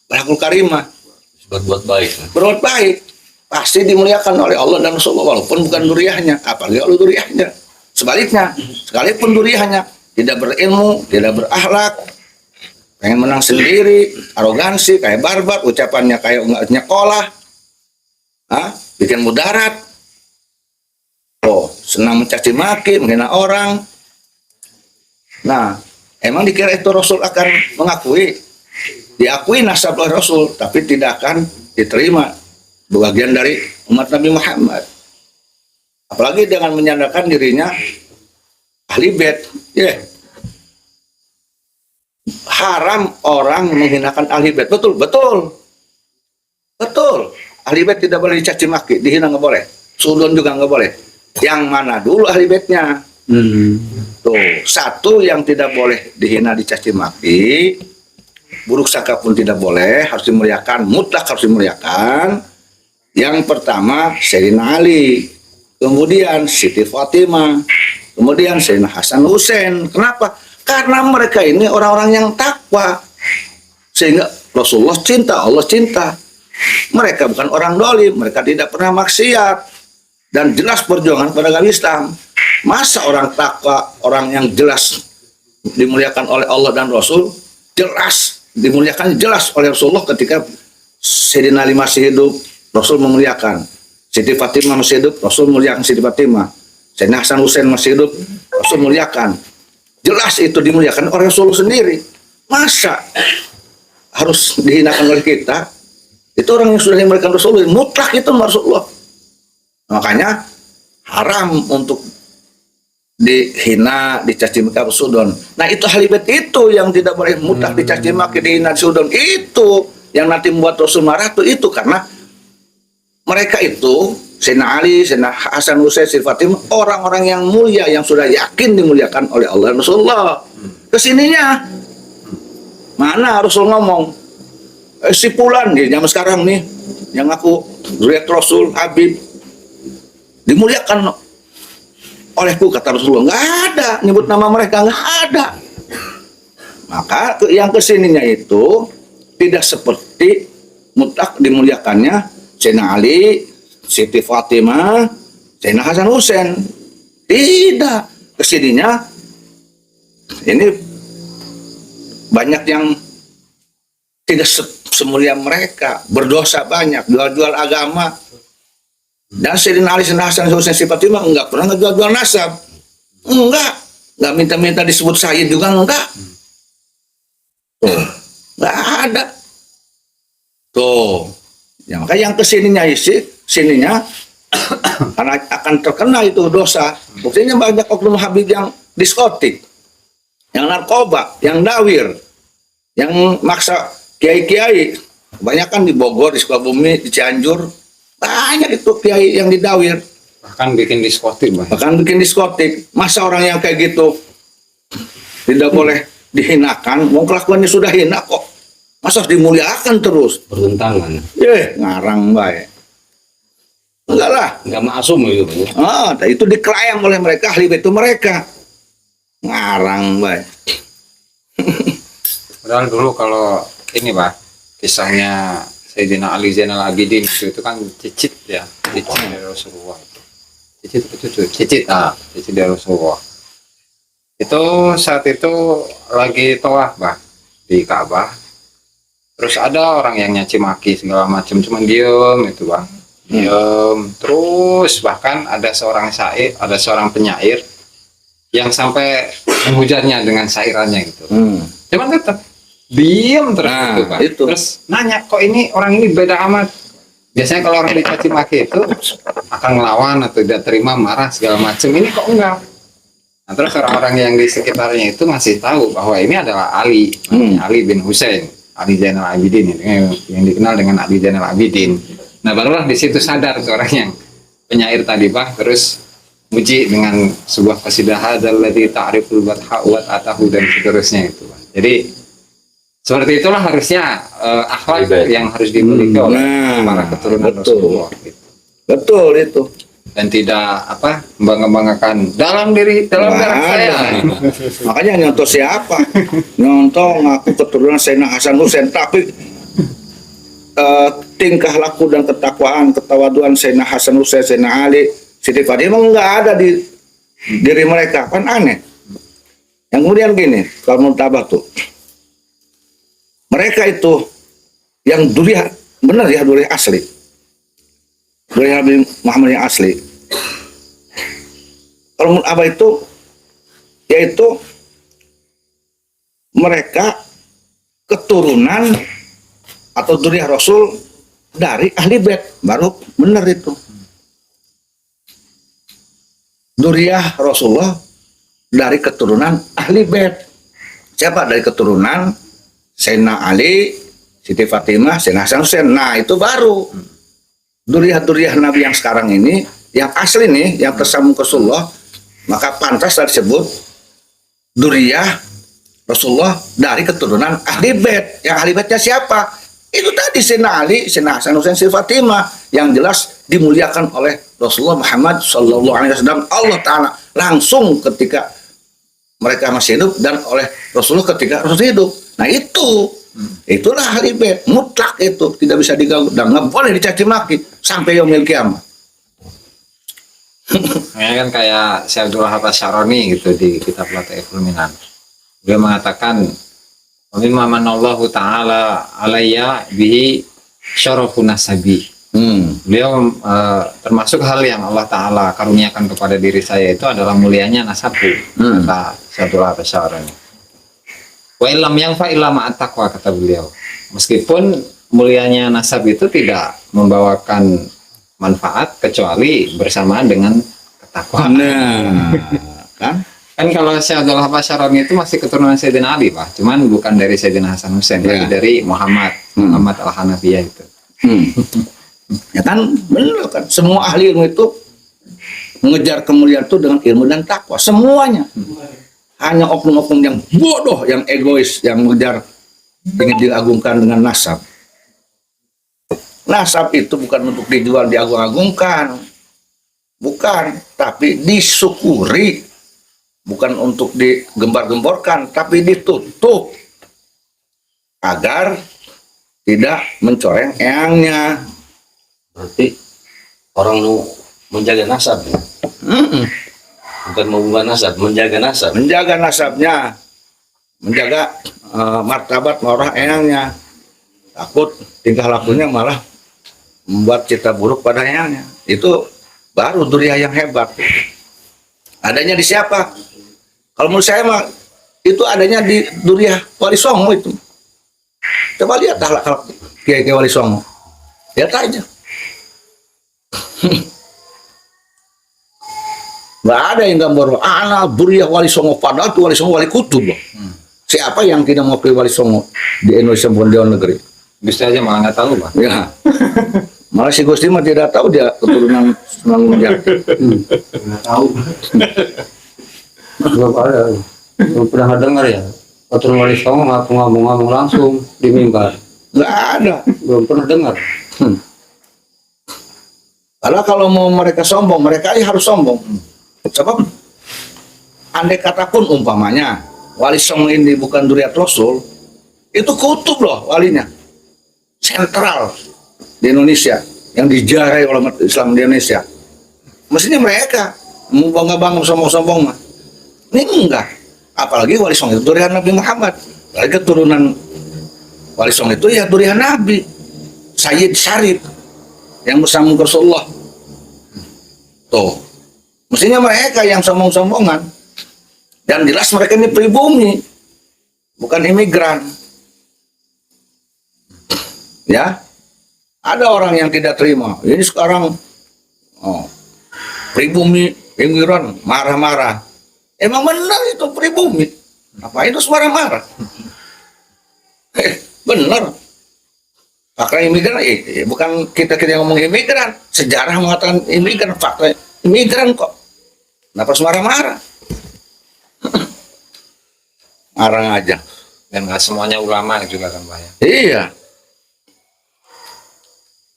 berakhlak karimah, Berbuat baik. berbuat baik. Pasti dimuliakan oleh Allah dan Rasulullah, walaupun bukan duriahnya. Apalagi kalau duriahnya. Sebaliknya, sekalipun duriahnya tidak berilmu, tidak berakhlak, pengen menang sendiri, arogansi, kayak barbar, ucapannya kayak nggak nyekolah, bikin mudarat, senang mencaci maki, menghina orang. Nah, emang dikira itu Rasul akan mengakui? Diakui nasab oleh Rasul, tapi tidak akan diterima bagian dari umat Nabi Muhammad. Apalagi dengan menyandarkan dirinya ahli bait. Haram orang menghinakan ahli bait. Betul. Ahli bait tidak boleh dicaci maki, dihina nggak boleh. Sudon juga nggak boleh. Yang mana dulu ahli baitnya? Tuh, satu yang tidak boleh dihina, dicaci maki, buruk sangka pun tidak boleh, harus dimuliakan, mutlak harus dimuliakan. Yang pertama Sayyidina Ali, kemudian Siti Fatimah, kemudian Sayyidina Hasan Husain. Kenapa? Karena mereka ini orang-orang yang takwa, sehingga Rasulullah cinta, Allah cinta. Mereka bukan orang dolim, mereka tidak pernah maksiat, dan jelas perjuangan pada agama Islam. Masa orang takwa, orang yang jelas dimuliakan oleh Allah dan Rasul, jelas dimuliakan, jelas oleh Rasulullah ketika Sayyidina Ali masih hidup, Rasul memuliakan. Siti Fatimah masih hidup, Rasul memuliakan Siti Fatimah. Sayyidina Hasan Husain masih hidup, Rasul memuliakan. Jelas itu dimuliakan oleh Rasul sendiri. Masa harus dihinakan oleh kita? Itu orang yang sudah dimuliakan Rasul, mutlak itu Rasulullah. Makanya haram untuk dihina, dicaci maki, sudon. Nah, itu ahli bait itu yang tidak boleh mutlak dicaci maki, dihina, sudon. Itu yang nanti membuat Rasul marah itu karena mereka itu Sayyidina Ali, Sayyidina Hasan Husain, Siti Fatimah, orang-orang yang mulia yang sudah yakin dimuliakan oleh Allah dan Rasulullah. Kesininya mana Rasul ngomong, si Fulan di zaman sekarang nih yang aku zuriat Rasul, Habib, dimuliakan olehku, kata Rasulullah. Nggak ada nyebut nama mereka, nggak ada. Maka yang kesininya itu tidak seperti mutlak dimuliakannya Sayyidina Ali, Siti Fatimah, Sayyidina Hasan Husain. Tidak, kesininya ini banyak yang tidak semulia mereka, berdosa banyak, jual-jual agama, Dan Sayyidina Ali, Sayyidina Hasan, Husain, Siti Fatimah enggak pernah ngejual nasab. Enggak minta-minta disebut sayyid juga enggak. Tuh, enggak ada. Tuh. Ya, maka yang kesininya sininya karena akan terkena itu dosa. Buktinya banyak oknum Habib yang diskotik, yang narkoba, yang dawir, yang maksa kiai-kiai. Kebanyakan di Bogor, di Sukabumi, di Cianjur, banyak itu kiai yang didawir. Bahkan bikin diskotik, Bang. Bahkan bikin diskotik. Masa orang yang kayak gitu tidak boleh dihinakan? Mau kelakuannya sudah hina kok. Masa harus dimuliakan terus? Bertentangan. Ngarang baik. Enggak lah. Nggak maksum itu. Itu dikelayang oleh mereka, ahli itu mereka. Ngarang baik. Padahal dulu kalau ini, Pak, kisahnya Sayyidina Ali Zainal Abidin itu kan cicit ya, cicit dari Rasulullah. Cicit dari Rasulullah. Itu saat itu lagi tawaf, Pak, di Ka'bah. Terus ada orang yang nyaci maki segala macam, cuman diem itu, Bang. Diem terus, bahkan ada seorang penyair yang sampai menghujatnya dengan syairannya gitu. Cuman tetap diem terus gitu, Pak. Itu. Terus nanya, kok ini orang ini beda amat. Biasanya kalau orang dicaci maki itu akan melawan atau tidak terima, marah segala macam. Ini kok enggak. Nah, terus orang-orang yang di sekitarnya itu masih tahu bahwa ini adalah Ali, namanya Ali bin Husain, Ali Zainal Abidin, yang dikenal dengan Ali Zainal Abidin. Nah, barulah di situ sadar tuh orang yang penyair tadi, Pak, terus muji dengan sebuah qasidah hadzal ladzi ta'riful batha wa atahu dan seterusnya itu, Pak. Jadi seperti itulah harusnya akhlak yang harus dimiliki oleh para keturunan Rasulullah. Gitu. Betul itu. Dan tidak membangga-banggakan dalam darah saya. Makanya nyontoh siapa? Nyontoh ngaku keturunan Sayyidina Hasan Husain, tapi tingkah laku dan ketakwaan, ketawaduan Sayyidina Hasan Husain, Sayyidina Ali, Siti Fatimah nggak ada di diri mereka, kan aneh. Yang kemudian gini, kalau menurut Abah tuh, mereka itu yang duriah, benar ya, duriah asli, duriah Nabi Muhammad yang asli. Kalau menurut Abah itu, yaitu mereka keturunan atau duriah Rasul dari ahli bait, baru benar itu. Duriah Rasulullah dari keturunan ahli bait. Siapa dari keturunan Sayyidina Ali, Siti Fatimah, Sayyidina Hasan Husain. Nah, itu baru duriah-duriah Nabi yang sekarang ini, yang asli nih, yang tersambung ke Rasulullah, maka pantas disebut duriah Rasulullah dari keturunan ahli bait. Yang ahli baitnya siapa? Itu tadi Sayyidina Ali, Sayyidina Hasan Husain, Siti Fatimah, yang jelas dimuliakan oleh Rasulullah Muhammad Sallallahu Alaihi Wasallam, Allah Taala langsung ketika mereka masih hidup dan oleh Rasulullah ketika Rasul hidup. Nah itulah ahli bait mutlak, itu tidak bisa diganggu dan nggak boleh dicaci maki sampai yaumil kiamat. Ini kan kayak Syekh Abdul Wahab Asy-Syaroni gitu di kitab Lataiful Minan. Dia mengatakan, "Wa mimma manallahu ta'ala alayya bihi syarafun nasabi." Beliau termasuk hal yang Allah Ta'ala karuniakan kepada diri saya itu adalah mulianya nasabku, kata Syekh Abdul Wahab Asy-Syaroni. Wa illam yanfa illa ma'at taqwa, kata beliau. Meskipun mulianya nasab itu tidak membawakan manfaat kecuali bersamaan dengan ketakwaan. Nah, kan kalau Syekh Abdul Wahab Asy-Syaroni itu masih keturunan Sayyidina Ali, Pak. Cuman bukan dari Sayyidina Hasan Husain, tapi dari Muhammad Al-Hanafiyah itu. Ya kan, benar kan. Semua ahli ilmu itu mengejar kemuliaan itu dengan ilmu dan takwa. Semuanya. Hanya oknum-oknum yang bodoh, yang egois, yang mengejar ingin diagungkan dengan nasab. Nasab itu bukan untuk dijual, diagung-agungkan. Bukan, tapi disyukuri. Bukan untuk digembar-gemborkan, tapi ditutup. Agar tidak mencoreng eyangnya. Berarti orang lu menjaga nasab ya? Bukan mengubah nasab, menjaga nasab. Menjaga nasabnya, menjaga martabat marah eyangnya. Takut tingkah lakunya malah membuat cita buruk padanya. Itu baru duriah yang hebat. Adanya di siapa? Kalau menurut saya mah itu adanya di duriah Wali Songo itu. Coba lihat akhlak Kiai Wali Songo. Lihat aja. Nggak ada yang gambar anak duriah Wali Songo, padahal itu Wali Songo Wali Kutub loh. Siapa yang tidak mau ke Wali Songo di Indonesia maupun di luar negeri? Gusti aja malah nggak tahu, Pak. Ya. Malah si Gusti mah tidak tahu dia keturunan Sunan Gunung. Nggak tahu. Belum ada. Belum pernah dengar ya. Keturunan Wali Songo ngomong langsung di mimbar. Nggak ada. Belum pernah dengar. Karena kalau mau mereka sombong, mereka harus sombong. Sebab andai kata pun umpamanya Wali Songo ini bukan duriat Rasul, itu kutub loh walinya. Sentral di Indonesia yang dijarai oleh umat Islam di Indonesia. Mestinya mereka mau bangga-bangga sombong-sombong mah. Ini enggak. Apalagi Wali Songo itu durian Nabi Muhammad. Apalagi keturunan Wali Songo itu ya durian Nabi Sayyid Syarif yang bersama Rasulullah. Tuh. Mestinya mereka yang sombong-sombongan. Dan jelas mereka ini pribumi, bukan imigran. Ya, ada orang yang tidak terima. Ini sekarang pribumi, imigran, marah-marah. Emang benar itu pribumi. Ngapain terus marah-marah? Benar. Fakta imigran, bukan kita yang ngomong imigran. Sejarah mengatakan imigran, fakta imigran kok. Kenapa harus marah-marah? Marah aja. Dan nggak semuanya ulama juga kan, Pak ya. Iya.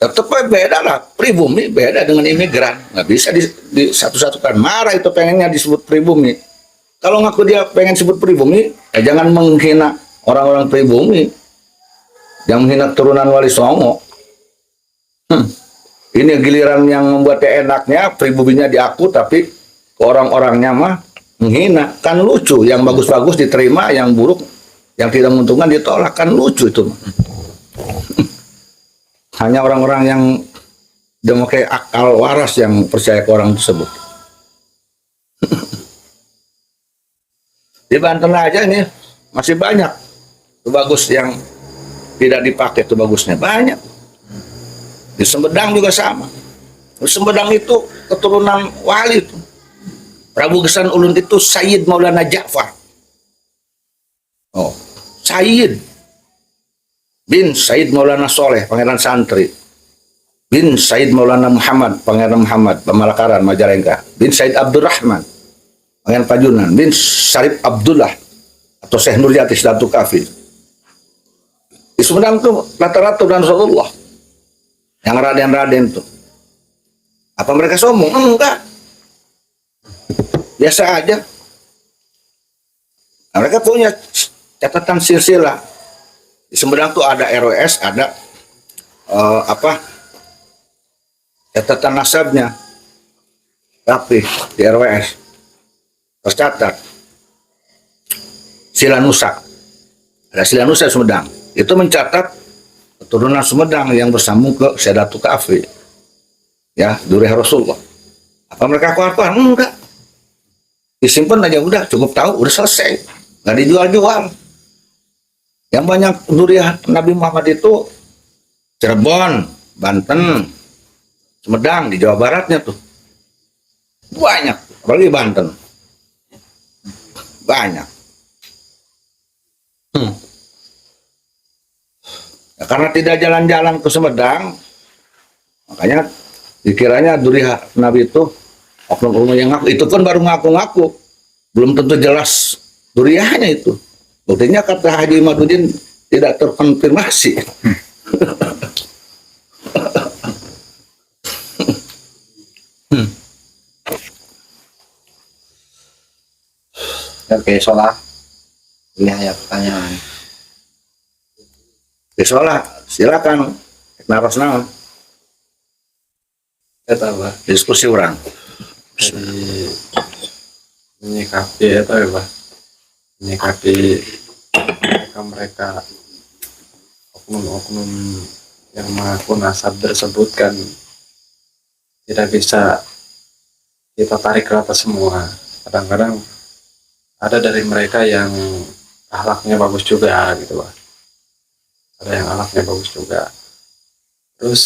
Tetap beda lah. Pribumi beda dengan imigran. Nggak bisa di satu-satukan. Marah itu pengennya disebut pribumi. Kalau ngaku dia pengen sebut pribumi, jangan menghina orang-orang pribumi. Yang menghina turunan Wali Songo. Ini giliran yang membuatnya enaknya, pribuminya diaku, tapi orang-orangnya mah menghina. Kan lucu, yang bagus-bagus diterima, yang buruk, yang tidak menguntungkan ditolak. Kan lucu itu. Hanya orang-orang yang memakai akal waras yang percaya ke orang tersebut. Di Banten aja ini masih banyak itu bagus yang tidak dipakai, itu bagusnya banyak. Di Sumedang juga sama. Di Sumedang itu keturunan wali itu. Prabu Gesan Ulun itu Sayyid Maulana Ja'far. Sayyid bin Sayyid Maulana Soleh, Pangeran Santri. Bin Sayyid Maulana Muhammad, Pangeran Muhammad, Pemalakaran, Majalengka. Bin Sayyid Abdurrahman, Pangeran Pajunan. Bin Syarif Abdullah atau Syekh Nurjati Datuk Kafir. Di Sumedang itu rata-rata dan Rasulullah. Yang raden-raden tuh. Apa mereka sombong? Enggak. Biasa aja. Nah, mereka punya catatan silsilah. Di Sumedang tuh ada RWS, ada catatan nasabnya. Tapi di RWS tercatat Silanusa. Ada Silanusa Sumedang. Itu mencatat keturunan Sumedang yang bersambung ke Syedatu Kafi. Ya, duriah Rasulullah. Apa mereka keluar-keluar? Enggak. Disimpan aja udah, cukup tahu, udah selesai. Nggak dijual-jual. Yang banyak duriah Nabi Muhammad itu Cirebon, Banten, Sumedang, di Jawa Baratnya tuh. Banyak, apalagi Banten. Banyak. Ya, karena tidak jalan-jalan ke Sumedang, makanya dikiranya duriah Nabi itu oknum-oknum yang ngaku. Itu pun baru ngaku-ngaku, belum tentu jelas duriahnya itu. Buktinya kata Haji Imaduddin tidak terkonfirmasi. Oke, sholat. Ini hanya pertanyaan. Sholat, silakan. Naros naon. Eta Pak, Diskusi orang. jadi menyikapi itu ya Pak, menyikapi mereka oknum-oknum yang mengaku nasab tersebut kan tidak bisa kita tarik ke atas semua. Kadang-kadang ada dari mereka yang akhlaknya bagus juga gitu Pak. Ada yang akhlaknya bagus juga. Terus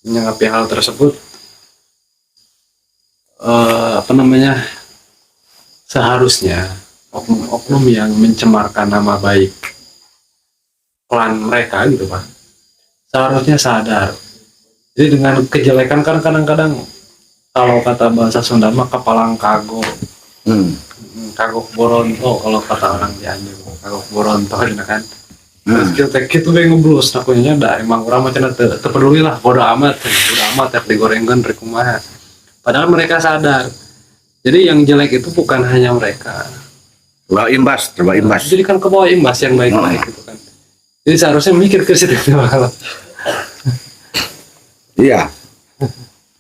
menyikapi hal tersebut, seharusnya oknum-oknum yang mencemarkan nama baik klan mereka gitu Pak, seharusnya sadar. Jadi dengan kejelekan kan kadang-kadang kalau kata bahasa Sunda mah kepalang kagok, kagok boronto kalau kata orang Cianjur, kagok boronto gitu kan. Terus kita tuh ngeblus nakunya dah emang orang macam terpeduli lah, bodo amat yang digorengkan rek kumaha. Padahal mereka sadar. Jadi yang jelek itu bukan hanya mereka. Terbawa imbas. Jadi kan ke bawah imbas yang baik-baik gitu kan. Jadi seharusnya mikir ke situ kalau Iya,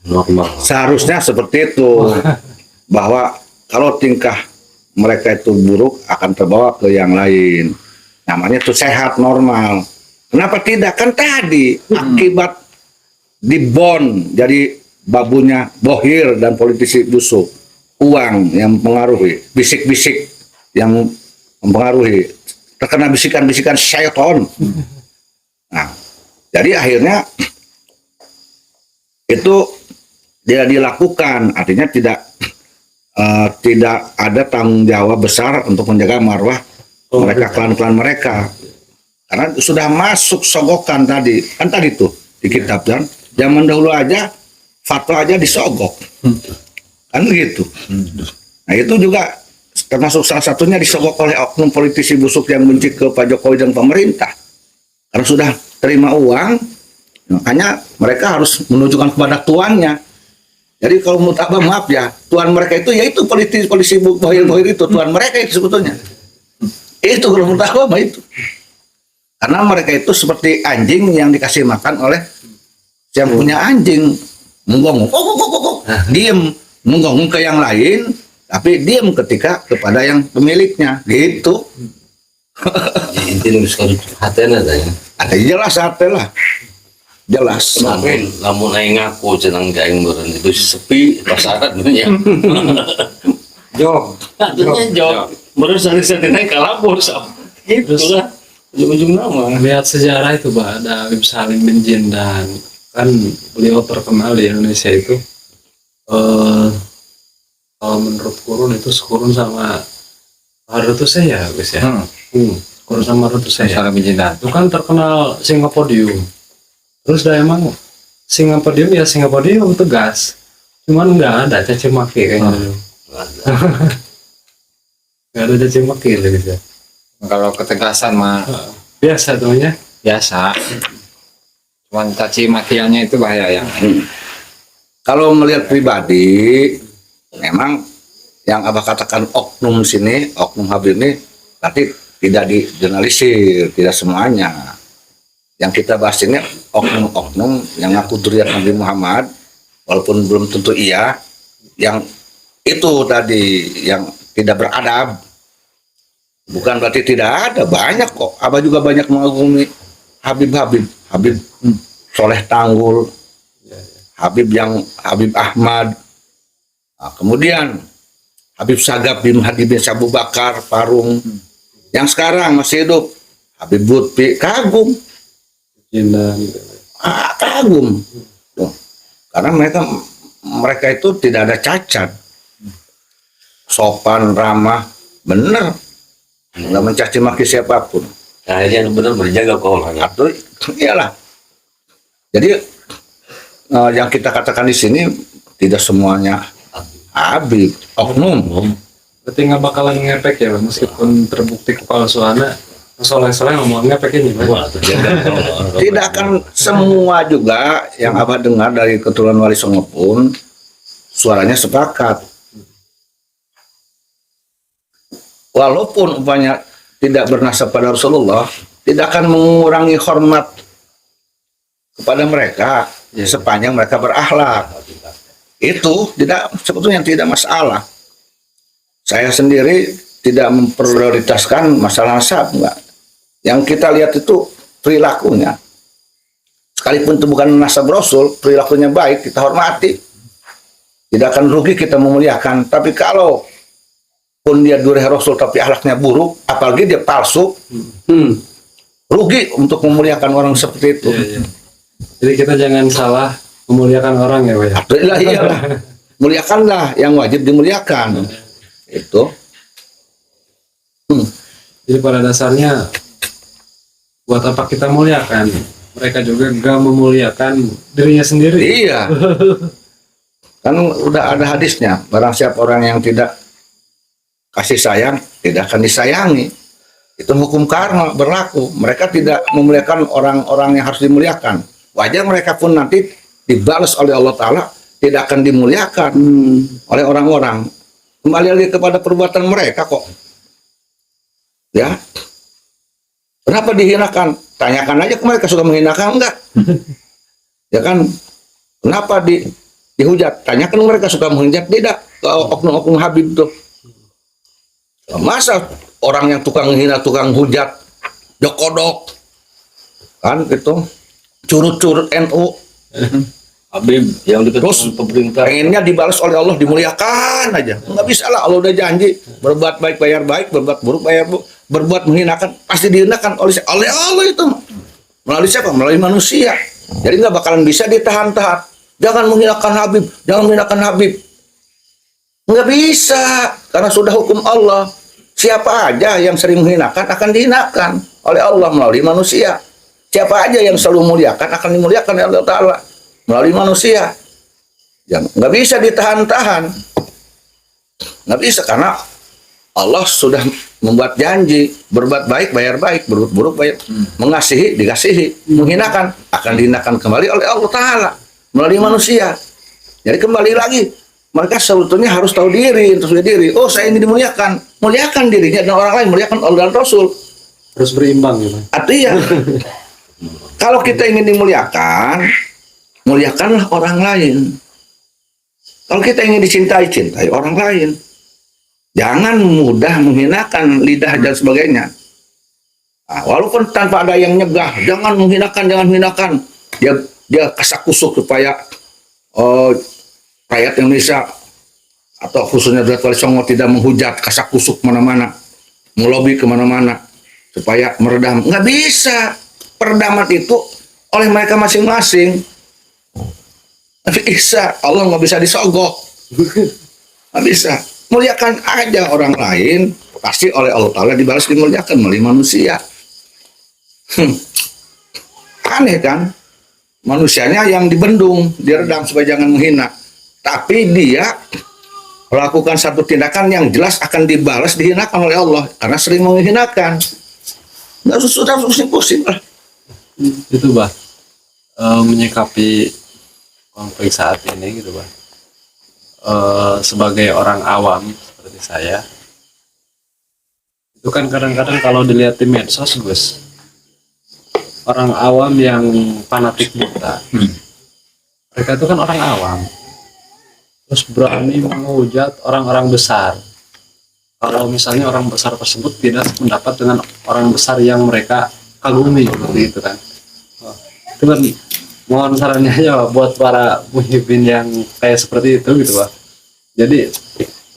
Normal. seharusnya seperti itu. Bahwa kalau tingkah mereka itu buruk akan terbawa ke yang lain. Namanya itu sehat, normal. Kenapa tidak? Kan tadi akibat dibon jadi babunya bohir dan politisi busuk. Uang yang mempengaruhi, bisik-bisik yang mempengaruhi, terkena bisikan-bisikan syaitan. Nah, jadi akhirnya itu tidak dilakukan, artinya tidak ada tanggung jawab besar untuk menjaga marwah mereka, klan-klan mereka, karena sudah masuk sogokan tadi kan tadi tuh di kitab kan zaman dahulu aja fatwa aja disogok kan gitu. Nah itu juga termasuk salah satunya disogok oleh oknum politisi busuk yang benci ke Pak Jokowi dan pemerintah karena sudah terima uang, makanya mereka harus menunjukkan kepada tuannya. Jadi kalau menurut Abah, maaf ya, tuan mereka itu yaitu polisi bohir-bohir itu tuan mereka itu sebetulnya. Itu kalau menurut Abah mah itu. Karena mereka itu seperti anjing yang dikasih makan oleh yang punya anjing, menggonggong, diem, menggonggong ke yang lain, tapi diem ketika kepada yang pemiliknya, gitu. Inti nulis kalau hatena dah ya. Ada jelas hati lah, jelas. Tapi lamun aing ngaku cenang aing meureun itu sepi pasaran dunia. Jog. Artinya jawab. Meureun sari-sari naik kalabur sap. Gitu lah. Ujung-ujung nama. lihat sejarah itu Pak, ada Habib Salim bin Jindan kan, beliau terkenal di Indonesia itu kalau menurut kurun itu sekurun sama Harutu saya guys ya. Kurun sama Harutu saya Salah Binjindan. itu kan terkenal Singapodium. Terus dah emang Singapodium ya Singapodium tegas, cuman nggak ada caci maki kayaknya. Nggak ada caci maki gitu ya. Kalau ketegasan mah Biasa tuhnya. biasa. Cuman caci makiannya itu bahaya yang. Kalau melihat pribadi, memang yang Abah katakan oknum sini, oknum Habib ini, tapi tidak digeneralisir, tidak semuanya. Yang kita bahas ini oknum-oknum yang ngaku dzurriyyah Nabi Muhammad, walaupun belum tentu iya, yang itu tadi yang tidak beradab. Bukan berarti tidak ada, banyak kok. Abah juga banyak mengagumi Habib Soleh Tanggul, Habib Ahmad. Nah, kemudian Habib Sagaf bin Hadi bin Abu Bakar Parung, yang sekarang masih hidup, Habib Lutfi, kagum. Jindan. Kagum. Tuh. Karena mereka itu tidak ada cacat. Sopan, ramah, bener. Nggak mencaci maki siapapun. Nah, ini yang benar berjaga keulangan. Atau iyalah. Jadi yang kita katakan di sini tidak semuanya Habib, oknum. Berarti nggak bakalan ngepek ya, meskipun terbukti kepalsuannya. Soleh-soleh ngomong ngepek ini. Wah, terjaga keulangan. Tidak akan semua juga yang Abah dengar dari keturunan Wali Songo pun suaranya sepakat. Walaupun umpamanya tidak bernasab pada Rasulullah, tidak akan mengurangi hormat kepada mereka sepanjang mereka berakhlak. Itu tidak, sebetulnya tidak masalah. Saya sendiri tidak memprioritaskan masalah nasab, enggak. Yang kita lihat itu perilakunya. Sekalipun itu bukan nasab Rasul, perilakunya baik, kita hormati. Tidak akan rugi kita memuliakan. Tapi kalau pun dia dureh Rasul tapi akhlaknya buruk, apalagi dia palsu, rugi untuk memuliakan orang seperti itu. Iya, iya. Jadi kita jangan salah memuliakan orang ya, Pak ya. Alhamdulillah, iyalah. Muliakanlah yang wajib dimuliakan. Itu. Jadi pada dasarnya buat apa kita muliakan? Mereka juga gak memuliakan dirinya sendiri. Iya. Kan udah ada hadisnya, barang siapa orang yang tidak kasih sayang, tidak akan disayangi. Itu hukum karma berlaku. Mereka tidak memuliakan orang-orang yang harus dimuliakan. Wajar mereka pun nanti dibalas oleh Allah Ta'ala, tidak akan dimuliakan oleh orang-orang. Kembali lagi kepada perbuatan mereka kok. Ya. Kenapa dihinakan? Tanyakan aja ke mereka, suka menghinakan enggak? Ya kan? Kenapa dihujat? Tanyakan mereka suka menghujat tidak? Ke oknum-oknum Habib tuh. Masa orang yang tukang menghina, tukang hujat, jokodok, kan gitu, curut-curut NU, Habib yang dekat terus dengan pemerintah. pengennya dibalas oleh Allah, dimuliakan aja. Nggak bisa lah, Allah udah janji berbuat baik bayar baik, berbuat buruk bayar buruk, berbuat menghinakan pasti dihinakan oleh Allah itu. Melalui siapa? Melalui manusia. Jadi nggak bakalan bisa ditahan-tahan. Jangan menghinakan Habib, jangan menghinakan Habib. Nggak bisa, karena sudah hukum Allah. Siapa aja yang sering menghinakan akan dihinakan oleh Allah melalui manusia. Siapa aja yang selalu memuliakan akan dimuliakan oleh Allah Ta'ala melalui manusia. Yang nggak bisa ditahan-tahan. Nggak bisa, karena Allah sudah membuat janji, berbuat baik bayar baik, berbuat buruk bayar, mengasihi dikasihi, menghinakan akan dihinakan kembali oleh Allah Ta'ala melalui manusia. Jadi kembali lagi, mereka sebetulnya harus tahu diri, tahu diri. Oh, saya ingin dimuliakan, muliakan dirinya dan orang lain, muliakan Allah dan Rasul. Harus berimbang gitu. Artinya, kalau kita ingin dimuliakan, muliakanlah orang lain. Kalau kita ingin dicintai, cintai orang lain. Jangan mudah menghinakan lidah dan sebagainya. Nah, walaupun tanpa ada yang nyegah, jangan menghinakan, jangan menghinakan. Dia kasak kusuk supaya rakyat Indonesia atau khususnya Datuk Wali Songo tidak menghujat, kasak kusuk mana-mana, melobi kemana-mana supaya meredam. Nggak bisa. Peredaman itu oleh mereka masing-masing. Tapi bisa, Allah nggak bisa disogok. Nggak bisa. Muliakan aja orang lain, pasti oleh Allah Ta'ala dibalas dimuliakan melalui manusia. Aneh kan? Manusianya yang dibendung, diredam supaya jangan menghina. Tapi dia melakukan satu tindakan yang jelas akan dibalas, dihinakan oleh Allah karena sering menghinakan. Nggak susah pusing-pusing lah. Itu Bah, menyikapi konflik saat ini gitu Bah, sebagai orang awam seperti saya, itu kan kadang-kadang kalau dilihat di medsos Gus, orang awam yang fanatik buta, mereka itu kan orang awam, terus berani menghujat orang-orang besar. Kalau misalnya orang besar tersebut tidak sependapat dengan orang besar yang mereka kagumi seperti itu kan. Itu kan mohon sarannya aja buat para muhibin yang kayak seperti itu gitu Pak. Jadi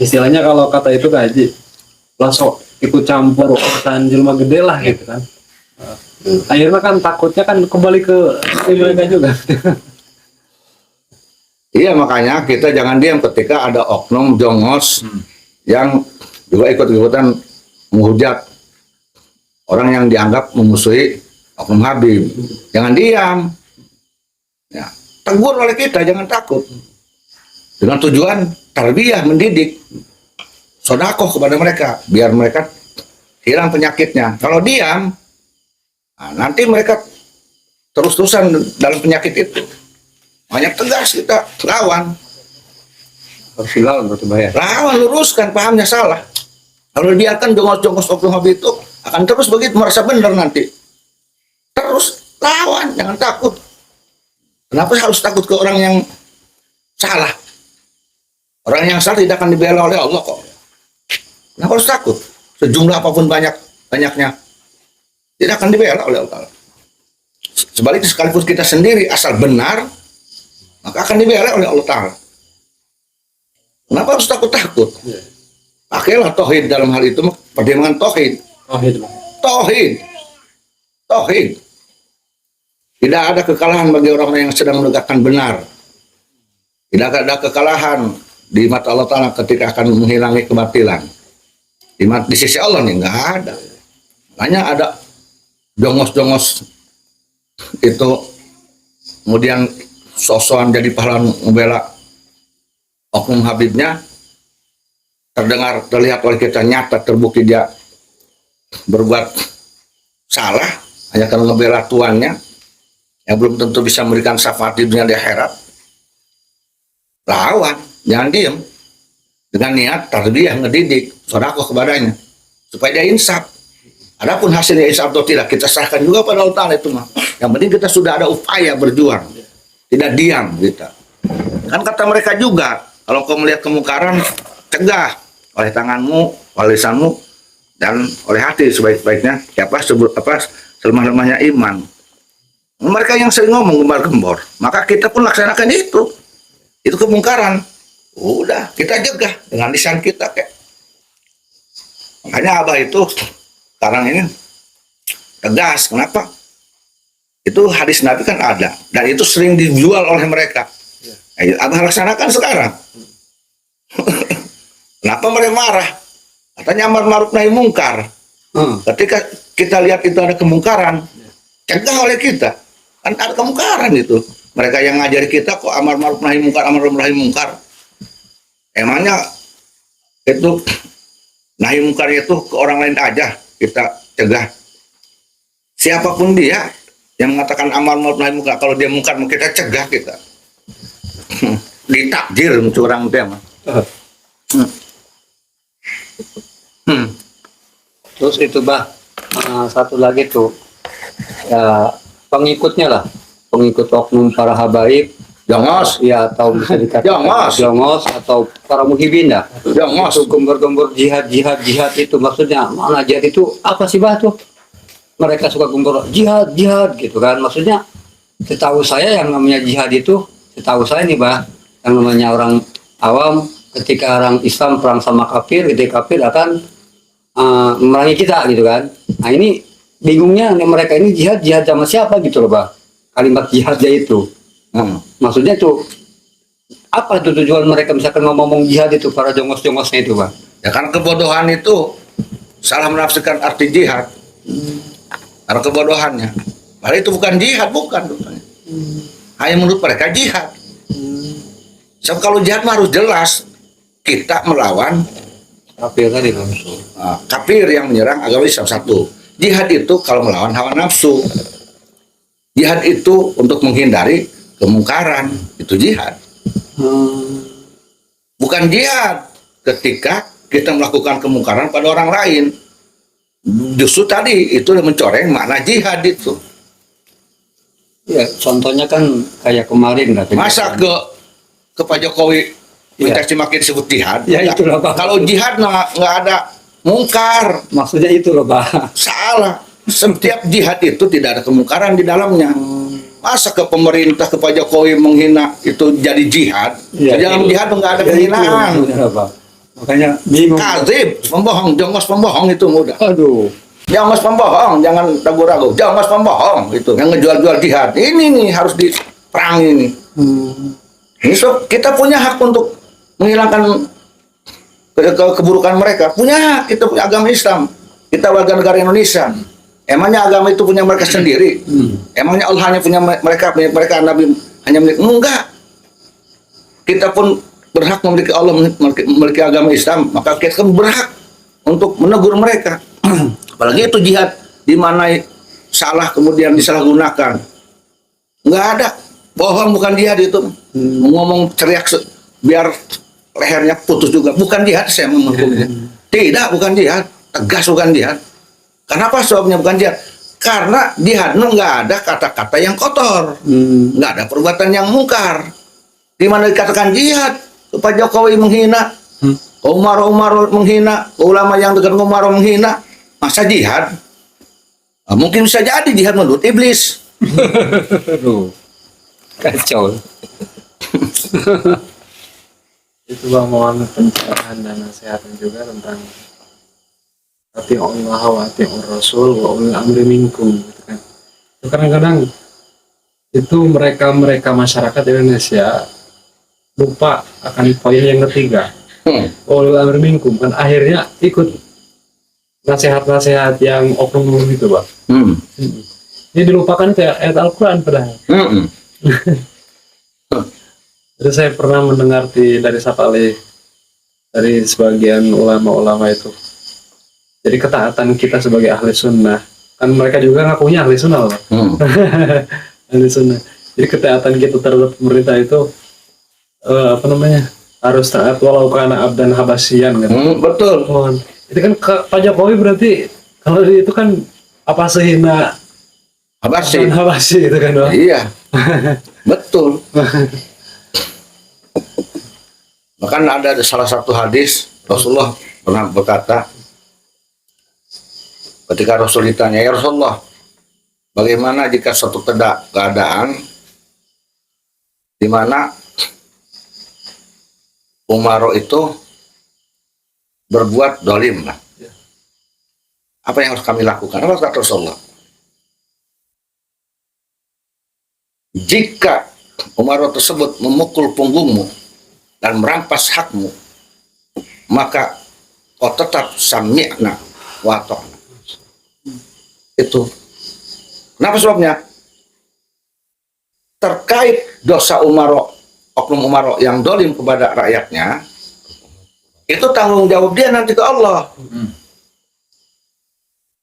istilahnya kalau kata itu kaji langsung ikut campur urusan jelma gede lah gitu kan. Akhirnya kan takutnya kan kembali ke mereka juga. Iya, makanya kita jangan diam ketika ada oknum jongos yang juga ikut-ikutan menghujat orang yang dianggap memusuhi oknum Habib. Jangan diam. Ya, tegur oleh kita, jangan takut. Dengan tujuan tarbiyah, mendidik, sodakoh kepada mereka, biar mereka hilang penyakitnya. Kalau diam, nah, nanti mereka terus-terusan dalam penyakit itu. Banyak tegas kita lawan. Harus dilawan berarti bayar. Lawan, luruskan, pahamnya salah. Kalau dibiarkan jongos-jongos oknum Habib itu akan terus begitu, merasa benar nanti. Terus lawan, jangan takut. Kenapa harus takut ke orang yang salah? Orang yang salah tidak akan dibela oleh Allah kok. Kenapa harus takut? Sejumlah apapun banyaknya tidak akan dibela oleh Allah. Sebaliknya sekalipun kita sendiri asal benar, maka akan dibela oleh Allah Ta'ala. Kenapa harus takut-takut? Pakailah tauhid dalam hal itu, pertimbangan tauhid. Tauhid. Tauhid. Tidak ada kekalahan bagi orang yang sedang menegakkan benar. Tidak ada kekalahan di mata Allah Ta'ala ketika akan menghilangi kebatilan. Di sisi Allah nih nggak ada. Hanya ada jongos-jongos itu, kemudian sosokan jadi pahlawan membela oknum Habibnya, terlihat oleh kita nyata, terbukti dia berbuat salah hanya karena membela tuannya yang belum tentu bisa memberikan syafaat di dunia di akhirat. Lawan, jangan diem, dengan niat tarbiyah, ngedidik, sedekah kepadanya supaya dia insaf. Adapun hasilnya insaf atau tidak kita serahkan juga pada Allah Ta'ala itu mah. Yang penting kita sudah ada upaya berjuang, tidak diam kita. Kan kata mereka juga, kalau kau melihat kemungkaran, cegah oleh tanganmu, oleh lisanmu, dan oleh hati sebaik-baiknya. Selemah-lemahnya iman. Mereka yang sering ngomong gembar-gembor, maka kita pun laksanakan itu. Itu kemungkaran. Udah, kita cegah dengan lisan kita kayak. Makanya Abah itu sekarang ini tegas. Kenapa? Itu hadis Nabi kan ada, dan itu sering dijual oleh mereka. Abah laksanakan sekarang. Kenapa mereka marah? Katanya amar ma'ruf nahi mungkar. Ketika kita lihat itu ada kemungkaran, cegah oleh kita. Kan ada kemungkaran itu. Mereka yang ngajari kita kok amar ma'ruf nahi mungkar, amar ma'ruf nahi mungkar. Emangnya itu nahi mungkar itu ke orang lain aja kita cegah. Siapapun dia yang mengatakan amar ma'ruf nahi mungkar, kalau dia mungkar kita cegah kita. Ditakdir curang dia mah. Terus itu bah, satu lagi tuh ya, pengikutnya lah, pengikut oknum para habaib, Jongos, ya atau bisa dikatakan jongos atau para muhibin dah. jongos. Itu gembor-gembor jihad itu maksudnya mana jihad itu apa sih bah tuh? Mereka suka gembor jihad gitu kan, maksudnya setahu saya yang namanya jihad itu, setahu saya nih bah, yang namanya orang awam ketika orang Islam perang sama kafir, ketika kafir akan memerangi kita gitu kan. Nah ini bingungnya mereka ini jihad sama siapa gitu loh bah, kalimat jihadnya itu. Maksudnya tuh apa tuh tujuan mereka misalkan ngomong jihad itu, para jongos-jongosnya itu bah? Ya karena kebodohan itu salah menafsirkan arti jihad. Karena kebodohannya. Padahal itu bukan jihad, bukan. Hanya menurut mereka jihad. Sebab kalau jihad mah harus jelas, kita melawan Kafir tadi kan. kafir yang menyerang agama Islam satu. Jihad itu kalau melawan hawa nafsu. Jihad itu untuk menghindari kemungkaran, itu jihad. Bukan jihad ketika kita melakukan kemungkaran pada orang lain. Justru tadi itu mencoreng makna jihad itu. Ya contohnya kan kayak kemarin lah. Masa ke Pak Jokowi mencaci maki disebut jihad? Ya itulah Pak. Kalau jihad nggak ada mungkar. Maksudnya itu loh Pak. Salah. Setiap jihad itu tidak ada kemungkaran di dalamnya. Masa ke pemerintah, ke Pak Jokowi menghina itu jadi jihad? Ya, Di dalam jihad nggak ada penghinaan. Makanya bingung. Kadzib, pembohong, jongos pembohong itu mudah. Aduh. Jongos pembohong, jangan ragu-ragu. Jongos pembohong itu yang ngejual-jual jihad. Ini nih harus diperangi nih. Ini so, kita punya hak untuk menghilangkan keburukan mereka. Punya hak, kita punya agama Islam. Kita warga negara Indonesia. Emangnya agama itu punya mereka sendiri? Emangnya Allah hanya punya mereka Nabi hanya milik? Enggak. Kita pun berhak memiliki Allah, memiliki agama Islam, maka kita kan berhak untuk menegur mereka. Apalagi itu jihad di mana salah kemudian disalahgunakan. Enggak ada. Bohong bukan jihad itu. Ngomong teriak biar lehernya putus juga. Bukan jihad saya menghukumnya. Tidak, bukan jihad. Tegas bukan jihad. Kenapa sebabnya bukan jihad? Karena jihad nggak ada kata-kata yang kotor, nggak ada perbuatan yang mungkar. Di mana dikatakan jihad, Pak Jokowi menghina, Umar menghina, ulama yang dekat Umar menghina, masa jihad? Mungkin bisa jadi jihad menurut iblis, Aduh. Kacau. Itu Bang mohon pencerahan dan nasihatnya juga tentang ati Allah wa ati Rasul wa ulil amri minkum gitu kan. Itu kadang-kadang itu mereka masyarakat Indonesia lupa akan poin yang ketiga. Ulil amri minkum kan akhirnya ikut nasihat-nasihat yang oknum itu, Pak. Ini dilupakan kayak ayat Al-Quran padahal. Jadi saya pernah mendengar dari Sapale, dari sebagian ulama-ulama itu. Jadi ketaatan kita sebagai ahli sunnah, kan mereka juga ngakunya ahli sunnah, Pak. Ahli sunnah. Jadi ketaatan kita terhadap pemerintah itu harus taat walau kana abdan habasyian kan. Betul. Itu kan Pak Jokowi berarti kalau itu kan apa sehina Habasyi itu kan, Pak. Iya. Betul. Bahkan ada salah satu hadis Rasulullah pernah berkata ketika Rasul ditanya, ya Rasulullah, bagaimana jika suatu keadaan di mana Umaro itu berbuat dolim lah. Apa yang harus kami lakukan? Apa kata Rasulullah? Jika Umaro tersebut memukul punggungmu dan merampas hakmu, maka kau tetap sami'na wa ta'na. Itu. Kenapa sebabnya? Terkait dosa Umaro, oknum Umaro yang dolim kepada rakyatnya, itu tanggung jawab dia nanti ke Allah.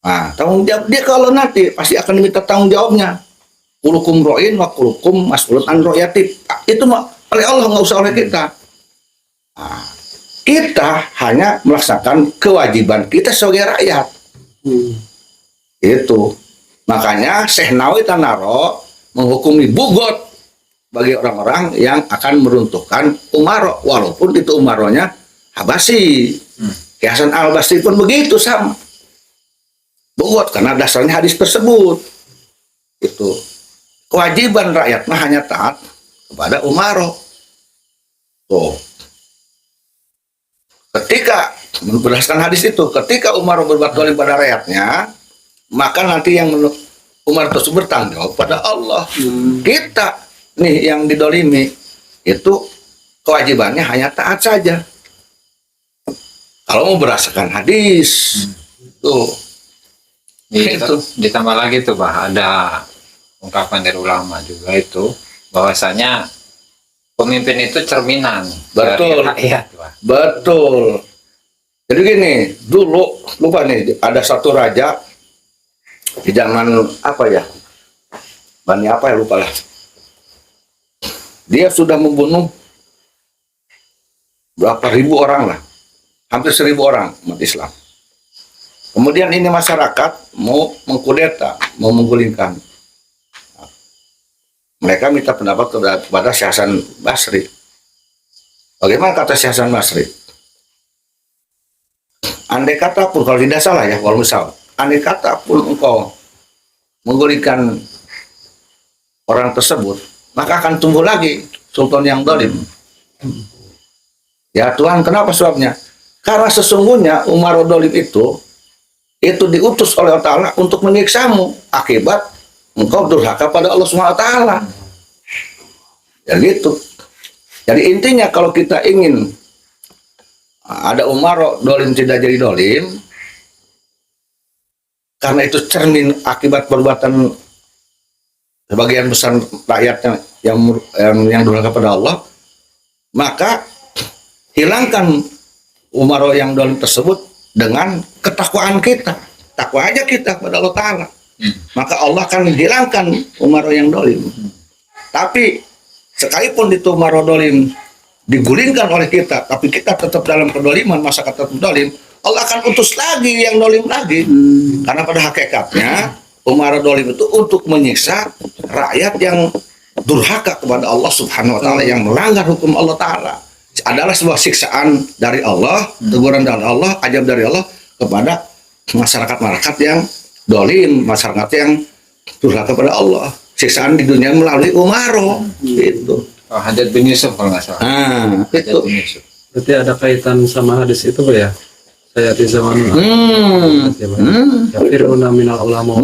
Nah, tanggung jawab dia ke Allah nanti pasti akan diminta tanggung jawabnya. Kulukum ro'in wa kulukum mas'ulun an ro'yatib. Itu oleh Allah, nggak usah oleh kita. Nah, kita hanya melaksanakan kewajiban kita sebagai rakyat. Itu. Makanya Syekh Nawawi Tanaro menghukumi bugot bagi orang-orang yang akan meruntuhkan Umaro, walaupun itu Umaronya Habasyi. Hasan Al-Basri pun begitu sama. Bugot karena dasarnya hadis tersebut. Itu. Kewajiban rakyat mah hanya taat kepada Umaro. Tuh. Ketika berdasarkan hadis itu, ketika Umar berbuat zalim pada rakyatnya, maka nanti yang Umar tersebut bertanggung jawab pada Allah. Kita nih yang didolimi itu kewajibannya hanya taat saja. Kalau mau berdasarkan hadis, tuh. Itu. Ditambah lagi tuh, Pak, ada ungkapan dari ulama juga itu bahwasanya pemimpin itu cerminan Betul. dari rakyat, Pak. Betul. Jadi gini, dulu lupa nih ada satu raja di zaman apa ya? Bani apa ya, lupa lah. Dia sudah membunuh berapa ribu orang lah. Hampir 1.000 orang umat Islam. Kemudian ini masyarakat mau mengkudeta, mau menggulingkan. Mereka minta pendapat kepada Syekh Hasan Basri. Bagaimana kata Syekh Hasan Basri? Andai kata pun, kalau tidak salah ya, walau misal, andai kata pun engkau menggulingkan orang tersebut, maka akan tumbuh lagi sultan yang zalim. Ya Tuhan, kenapa sebabnya? Karena sesungguhnya Umar zalim itu diutus oleh Allah Ta'ala untuk menyiksamu akibat engkau durhaka pada Allah SWT. Ya gitu. Jadi intinya kalau kita ingin ada Umar dolim tidak jadi dolim, karena itu cermin akibat perbuatan sebagian besar rakyatnya yang durhaka pada Allah, maka hilangkan Umar yang dolim tersebut dengan ketakwaan kita. Takwa aja kita kepada Allah Ta'ala. Maka Allah akan menghilangkan Umar yang dolim. Tapi sekalipun itu Umar dolim digulingkan oleh kita, tapi kita tetap dalam kedoliman, masyarakat tetap dolim, Allah akan utus lagi yang dolim lagi. Karena pada hakikatnya Umar dolim itu untuk menyiksa rakyat yang durhaka kepada Allah Subhanahu Wa Taala, yang melanggar hukum Allah Taala. Adalah sebuah siksaan dari Allah, teguran dari Allah, ajab dari Allah kepada masyarakat yang dolim, masyarakat yang durhaka kepada Allah. siksaan di dunia melalui umaro itu. Oh, Hajjaj bin Yusuf kalau nggak salah. Itu. Hajjaj bin Yusuf. Berarti ada kaitan sama hadis itu Pak ya? Saya di zaman Fir'auna minal ulama.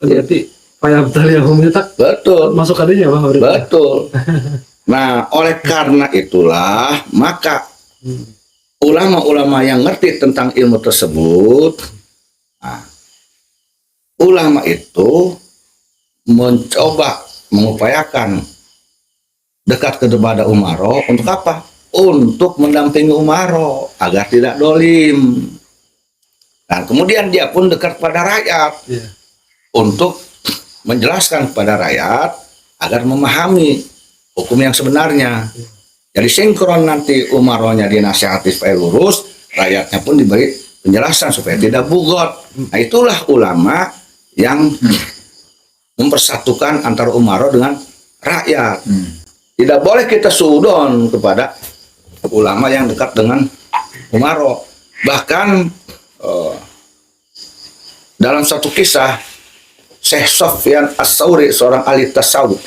Berarti fayabtal yahum itu Betul. masuk adanya Pak berarti. Betul. Nah, oleh karena itulah maka ulama-ulama yang ngerti tentang ilmu tersebut, nah, ulama itu mencoba mengupayakan dekat kepada umaro untuk apa? Untuk mendampingi umaro agar tidak dolim. Nah, kemudian dia pun dekat pada rakyat Iya. untuk menjelaskan kepada rakyat agar memahami hukum yang sebenarnya. Jadi sinkron nanti umaronya dinasihati supaya lurus, rakyatnya pun diberi penjelasan supaya tidak bugot. Nah, itulah ulama yang mempersatukan antara umaro dengan rakyat. Tidak boleh kita sudon kepada ulama yang dekat dengan umaro. Bahkan dalam satu kisah, Syekh Sufyan As-Tsauri, seorang ahli tasawuf,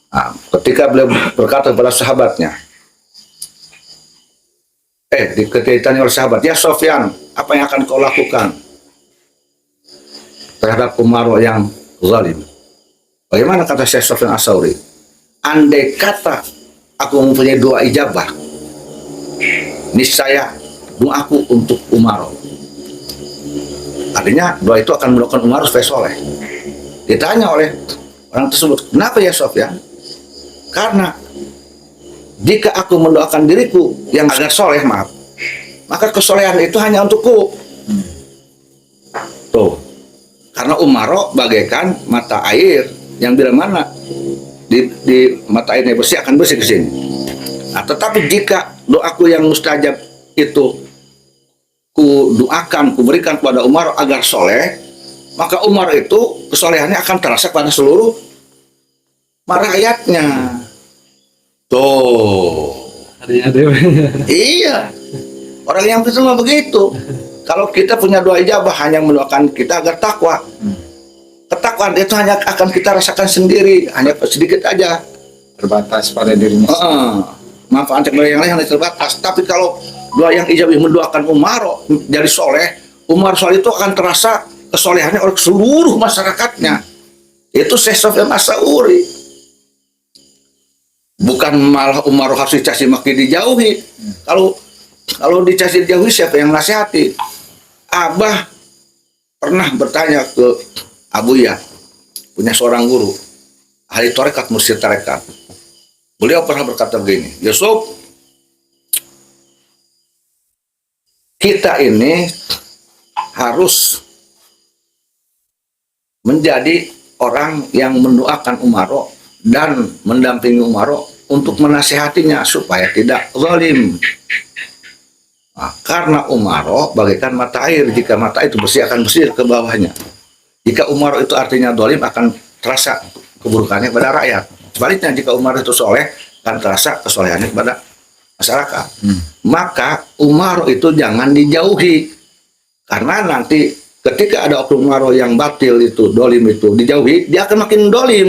nah, ketika beliau berkata kepada sahabatnya, dikaitannya oleh sahabat, ya Sufyan, apa yang akan kau lakukan terhadap umaro yang zalim? Bagaimana kata Syekh Sufyan As-Tsauri? Andai kata aku mempunyai doa ijabah, niscaya doaku untuk umaro. Artinya doa itu akan melakukan umaro supaya soleh. Ditanya oleh orang tersebut, kenapa ya Sufyan? Karena jika aku mendoakan diriku yang agar soleh, maka kesolehan itu hanya untukku. Tuh, karena umaro bagaikan mata air yang bila mana di mata airnya bersih akan bersih ke sini. Nah, tetapi jika doaku yang mustajab itu ku doakan, ku berikan kepada umaro agar soleh, maka umaro itu kesolehannya akan terasa pada seluruh rakyatnya. Tuh. Artinya dewe. Iya. Orang yang betul begitu. Kalau kita punya doa ijabah hanya mendoakan kita agar takwa. Ketakwaan itu hanya akan kita rasakan sendiri, hanya sedikit aja. Terbatas pada dirinya. Manfaat yang lain hanya terbatas. Tapi kalau doa yang ijabah mendoakan umaro jadi soleh, umar soleh itu akan terasa kesolehannya oleh seluruh masyarakatnya. Itu Syekh Sufyan As-Tsauri. Bukan malah umaro harus dicaci maki dijauhi. Kalau dicaci dijauhi siapa yang nasihati? Abah pernah bertanya ke Abuya, punya seorang guru, ahli tarekat, mursyid tarekat. Beliau pernah berkata begini, Yusuf, kita ini harus menjadi orang yang mendoakan umaro dan mendampingi umaro untuk menasihatinya supaya tidak zalim. Nah, karena umaro bagaikan mata air, jika mata itu bersih akan bersih ke bawahnya. Jika umaro itu artinya zalim akan terasa keburukannya kepada rakyat. Sebaliknya jika umaro itu soleh akan terasa kesolehannya kepada masyarakat. Maka umaro itu jangan dijauhi, karena nanti ketika ada oknum umaro yang batil itu, dolim itu dijauhi, dia akan makin dolim.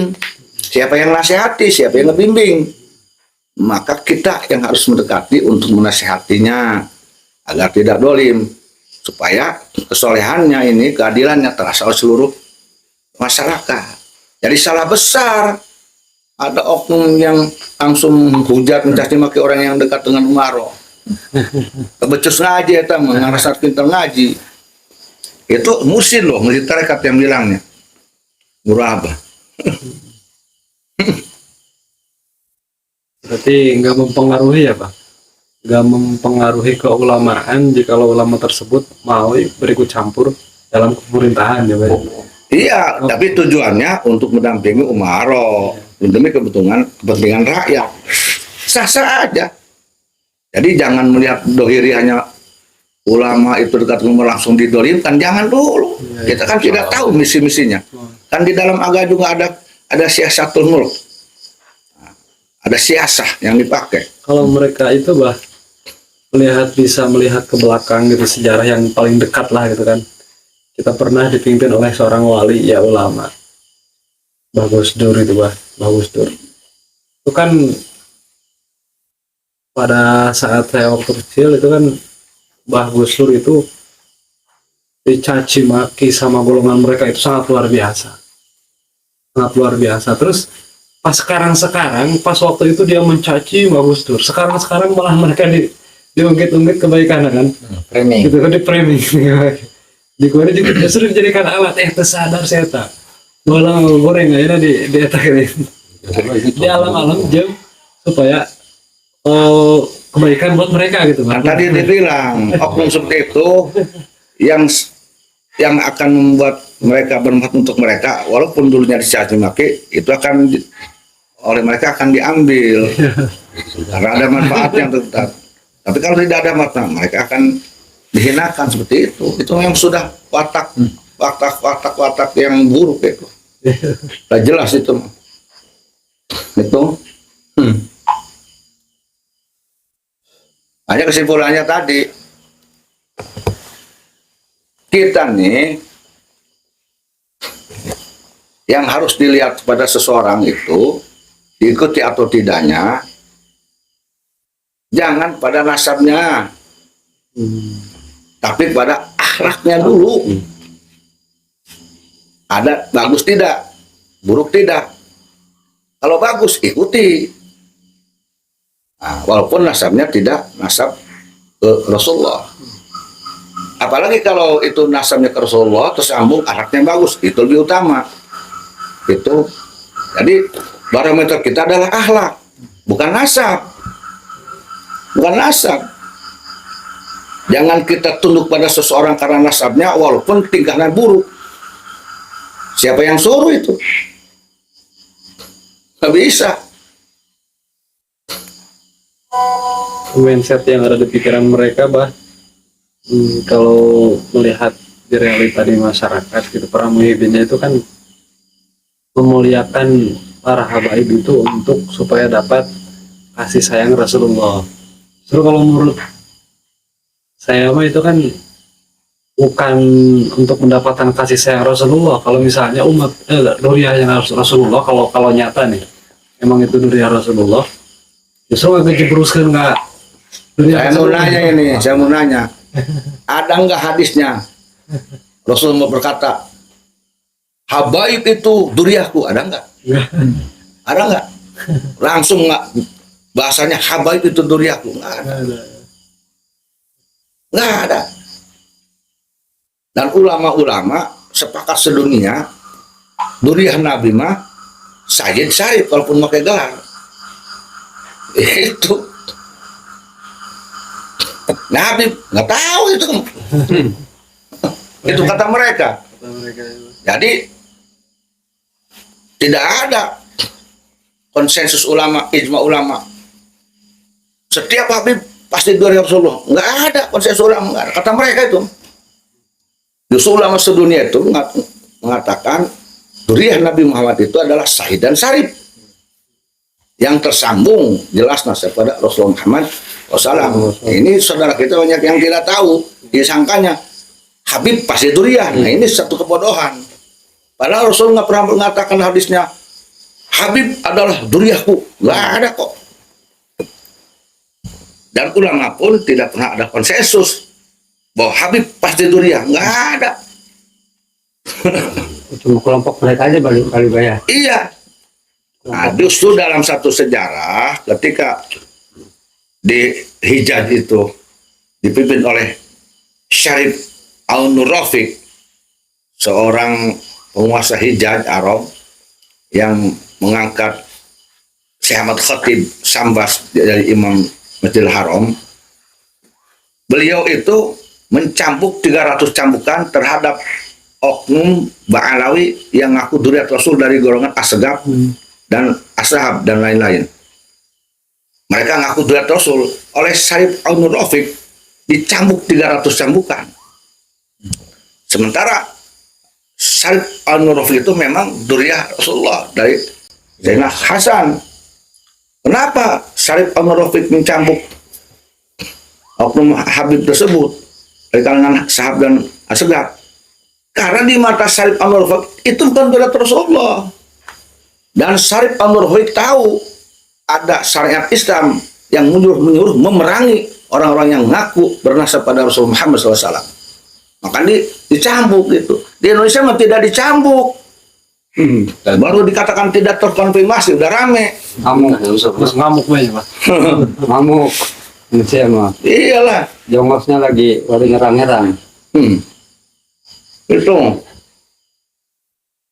Siapa yang nasihati, siapa yang ngebimbing? Maka kita yang harus mendekati untuk menasihatinya agar tidak dolim, supaya kesolehannya ini, keadilannya terasa oleh seluruh masyarakat. Jadi salah besar ada oknum yang langsung hujat mencaci maki orang yang dekat dengan umaro. Becus ngaji itu mengarasat pintar ngaji. Itu musin loh, murid tarekat yang bilangnya. Murabah. Berarti nggak mempengaruhi ya Pak? Nggak mempengaruhi keulamaan jika ulama tersebut mau berikut campur dalam pemerintahan ya Pak? Iya, tapi tujuannya untuk mendampingi umaro demi kepentingan rakyat. Sah-sah aja. Jadi jangan melihat dohiri hanya ulama itu dekat umar langsung didolimkan, jangan dulu. Kita kan tidak tahu misi-misinya. Kan di dalam agama juga ada siasatul mulk. Ada siasah yang dipakai. Kalau mereka itu bisa melihat ke belakang gitu, sejarah yang paling dekat lah gitu kan. kita pernah dipimpin oleh seorang wali ya ulama, Mbah Gus Dur itu, Mbah Gus Dur. Itu kan pada saat saya waktu kecil itu kan Mbah Gus Dur itu dicaci maki sama golongan mereka itu sangat luar biasa. Sangat luar biasa. Terus pas sekarang pas waktu itu dia mencaci Mbah Gus Dur, sekarang malah mereka diungkit-ungkit kebaikan kan, Framing. gitu kan, di framing. Di Korea juga justru dijadikan alat tersadar saya tak bolang goreng aja di di alam-alam jam supaya kebaikan buat mereka gitu Kan kan. tadi dibilang oknum seperti itu yang akan membuat mereka bermanfaat untuk mereka, walaupun dulunya dicaci maki, itu akan oleh mereka akan diambil karena ada manfaatnya tetap. Tapi kalau tidak ada manfaat, mereka akan dihinakan seperti itu. Itu yang sudah watak yang buruk itu. Sudah jelas itu. Itu. Hanya kesimpulannya tadi, kita nih yang harus dilihat pada seseorang itu diikuti atau tidaknya, jangan pada nasabnya, tapi pada akhlaknya dulu. Ada bagus tidak, buruk tidak. Kalau bagus ikuti. Nah, walaupun nasabnya tidak nasab ke Rasulullah. Apalagi kalau itu nasabnya ke Rasulullah terus sambung akhlaknya bagus, itu lebih utama. Itu. Jadi barometer kita adalah akhlak, bukan nasab. Bukan nasab. Jangan kita tunduk pada seseorang karena nasabnya walaupun tingkahnya buruk. Siapa yang suruh itu? Nggak bisa. Mindset yang ada di pikiran mereka, kalau melihat di realita di masyarakat gitu, para muhibinnya itu kan memuliakan para habaib itu untuk supaya dapat kasih sayang Rasulullah. Terus kalau menurut saya itu kan bukan untuk mendapatkan kasih sayang Rasulullah. Kalau misalnya umat duriahnya Rasulullah, kalau nyata nih emang itu duriah Rasulullah, justru nggak kejebruskan nggak. Saya mau nanya, ada nggak hadisnya Rasulullah berkata, habaib itu duriahku, ada nggak? Ada nggak? Langsung nggak bahasanya habaib itu duriahku, nggak ada. Nggak ada. Dan ulama-ulama sepakat sedunia, duriah Nabi mah Sayyid Syarif walaupun pakai gelar. Itu Nabi nggak tahu itu. Itu kata mereka. Jadi tidak ada konsensus ulama, ijma ulama. Setiap Habib pasti duriah Rasulullah. Nggak ada konsensus ulama, nggak ada. Kata mereka itu. Justru ulama sedunia itu mengatakan duriah Nabi Muhammad itu adalah Sahih dan Syarif. Yang tersambung jelas nasab pada Rasulullah Muhammad SAW. Ini saudara kita banyak yang tidak tahu, disangkanya Habib pasti duriah. Nah ini satu kebodohan. Padahal Rasul nggak pernah mengatakan hadisnya Habib adalah duriahku, nggak ada kok. Dan ulama pun tidak pernah ada konsensus bahwa Habib pasti duriah, nggak ada. Cuma kelompok mereka aja balik bayar. Iya. Nah, justru dalam satu sejarah ketika di Hijaz itu dipimpin oleh Syarif Al-Nur Rafiq, seorang penguasa Hijaz Arab yang mengangkat Syekh Ahmad Khatib Sambas dari Imam Masjidil Haram. Beliau itu mencambuk 300 cambukan terhadap oknum Ba'alawi yang ngaku duriah Rasul dari golongan Asgab dan Ashab dan lain-lain. Mereka ngaku duriah Rasul. Oleh Syarif Al-Nur Rafiq dicambuk 300 cambukan. Sementara Syarif Al-Nur Rafiq itu memang duriah Rasulullah dari Zainal Hasan. Kenapa Syarif Al-Nur Rafiq mencambuk oknum Habib tersebut dari kalangan Ashab dan Asgab? Karena di mata Syarif An-Nurhoik itu bukan bela Rasulullah. Dan Syarif An-Nurhoik tahu ada syariat Islam yang menyuruh memerangi orang-orang yang ngaku bernasab pada Rasulullah Muhammad SAW. Maka dicambuk gitu. Di Indonesia mah tidak dicambuk. Baru dikatakan tidak terkonfirmasi, udah rame. Ngamuk. Terus ngamuk banyak Pak. Ngamuk. Indonesia mah. Iyalah. Jongosnya lagi nyerang-nyerang.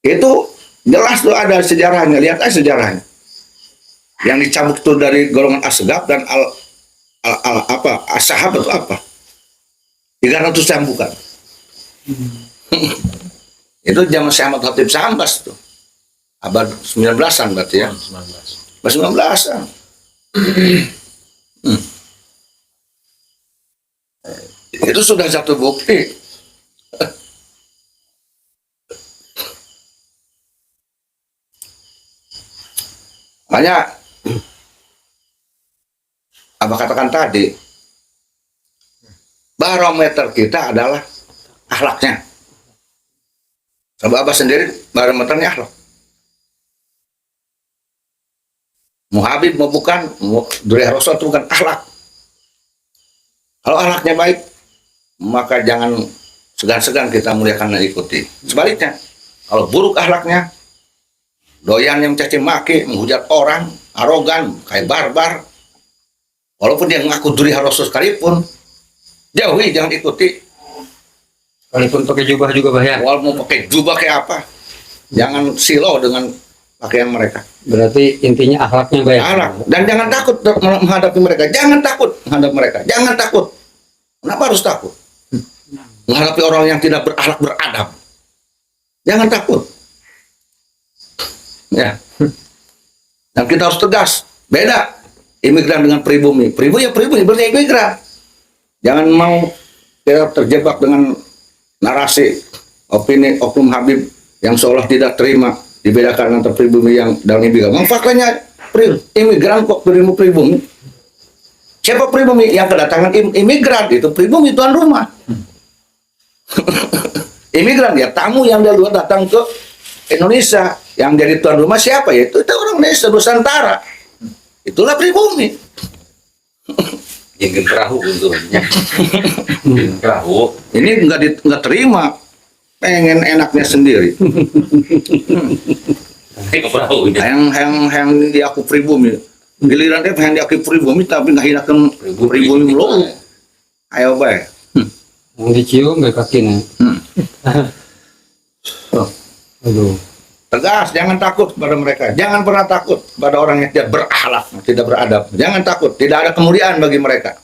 Itu jelas tuh ada sejarahnya. Lihat aja sejarahnya. Yang dicambuk tuh dari golongan Asgab dan Ashab itu apa? 300 cambukan. Itu zaman Syekh Ahmad Khatib Sambas tuh. Abad 19-an berarti ya. 19. 19-an. Itu sudah satu bukti. Makanya Abah katakan tadi, barometer kita adalah akhlaknya. Coba Abah sendiri barometernya akhlak. Mau Habib mau bukan, mau Duri Rasul itu bukan akhlak. Kalau akhlaknya baik, maka jangan segan-segan kita muliakan dan ikuti. Sebaliknya, kalau buruk akhlaknya, doyan yang mencaci maki, menghujat orang, arogan, kayak barbar. Walaupun dia mengaku Duri Rasul sekalipun, jauhi, jangan ikuti. Walaupun pakai jubah juga bahaya. Walaupun pakai jubah kayak apa, jangan silau dengan pakaian mereka. Berarti intinya akhlaknya baik. Akhlak. Dan jangan takut menghadapi mereka. Jangan takut menghadapi mereka. Jangan takut. Kenapa harus takut? Menghadapi orang yang tidak berakhlak beradab. Jangan takut. Ya. Dan kita harus tegas. Beda imigran dengan pribumi. Pribumi ya pribumi, berarti imigran. Jangan mau kita terjebak dengan narasi opini oknum Habib yang seolah tidak terima dibedakan antara pribumi yang dan imigran. Faktanya imigran kok pribumi. Siapa pribumi? Yang kedatangan imigran itu pribumi, tuan rumah. Imigran ya tamu yang dari luar datang ke Indonesia, yang jadi tuan rumah siapa ya? Itu orang Indonesia Nusantara. Itulah pribumi. Ingin perahu untungnya. Ingin perahu. Ini nggak terima, pengen enaknya sendiri. Ingin perahu. Yang diaku pribumi, giliran dia pengen diaku pribumi tapi nggak hinakan pribumi melulu. Ayo baik. Yang dicium ke kakinya. Aduh. Tegas, jangan takut pada mereka. Jangan pernah takut pada orang yang tidak berakhlak, tidak beradab. Jangan takut, tidak ada kemuliaan bagi mereka.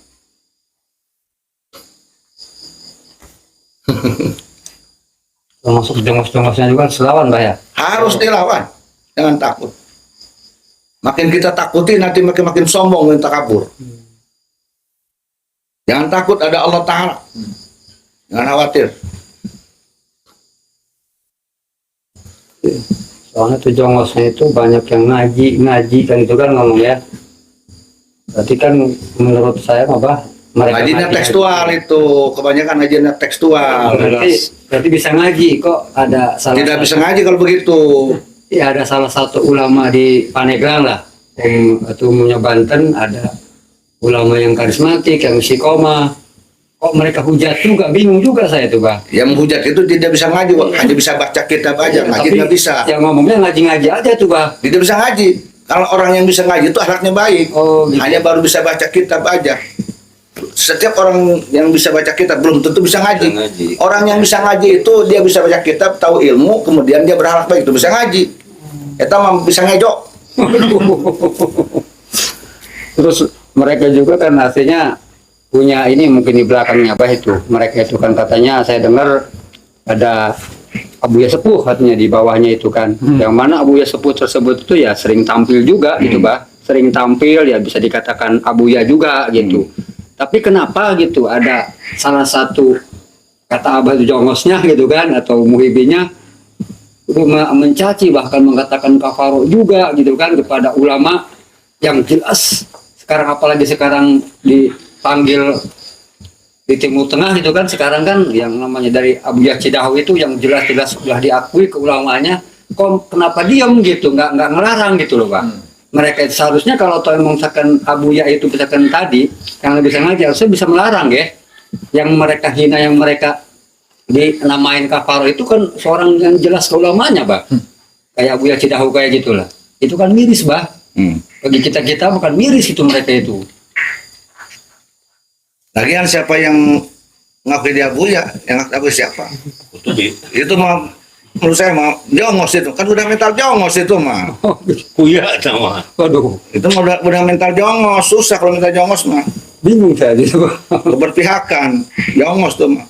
Termasuk jongos-jongosnya juga selawan bahaya. Harus dilawan. Jangan takut. Makin kita takuti nanti makin sombong dan takabur. Jangan takut, ada Allah Ta'ala. Jangan khawatir. Soalnya tuh jongosnya itu banyak yang ngaji kan itu kan ngomong ya. Berarti kan menurut saya apa? Mereka Ngajinya ngaji tekstual itu, kebanyakan ngajinya tekstual. Berarti bisa ngaji kok ada salah Tidak satu, bisa ngaji kalau begitu. ya ada salah satu ulama di Paneglang lah, atau umumnya Banten ada ulama yang karismatik, yang istiqomah. Kok mereka hujat juga, bingung juga saya tuh Bang. Yang menghujat itu tidak bisa ngaji, hanya bisa baca kitab aja, ngaji Tapi nggak bisa. yang ngomongnya ngaji-ngaji aja tuh Bang. Tidak bisa ngaji. Kalau orang yang bisa ngaji itu akhlaknya baik. Oh, gitu. Hanya baru bisa baca kitab aja. Setiap orang yang bisa baca kitab belum tentu bisa ngaji. Bisa ngaji. Orang yang bisa ngaji itu dia bisa baca kitab, tahu ilmu, kemudian dia berakhlak baik, itu bisa ngaji. Itu mah bisa ngejok. Terus mereka juga kan artinya punya ini mungkin di belakangnya apa itu. Mereka itu kan katanya saya dengar ada Abuya Sepuh katanya di bawahnya itu kan. Yang mana Abuya Sepuh tersebut itu ya sering tampil juga gitu Bah. Sering tampil ya bisa dikatakan Abuya juga gitu. Tapi kenapa gitu ada salah satu kata Abah itu jongosnya gitu kan atau muhibinya mencaci bahkan mengatakan kafaro juga gitu kan kepada ulama yang jelas sekarang apalagi sekarang dipanggil di Timur Tengah itu kan sekarang kan yang namanya dari Abuya Cidahu itu yang jelas-jelas sudah diakui keulamanya, kok kenapa diam gitu, nggak ngelarang gitu loh Pak. Mereka itu seharusnya kalau toh misalkan Abuya itu misalkan tadi yang lebih sengaja harusnya bisa melarang ya, yang mereka hina, yang mereka dinamain kafaro itu kan seorang yang jelas keulamanya Pak, kayak Abuya Cidahu kayak gitulah, itu kan miris Pak. Bagi kita bukan miris itu mereka itu. Lagian siapa yang ngaku dia Abuya, yang ngaku siapa? Kutubi. Itu mah menurut saya mah jongos itu, kan udah mental jongos itu mah. Kuya sama. Waduh, Itu mah udah mental jongos, susah kalau mental jongos mah. bingung saya gitu. Keberpihakan, jongos tuh mah.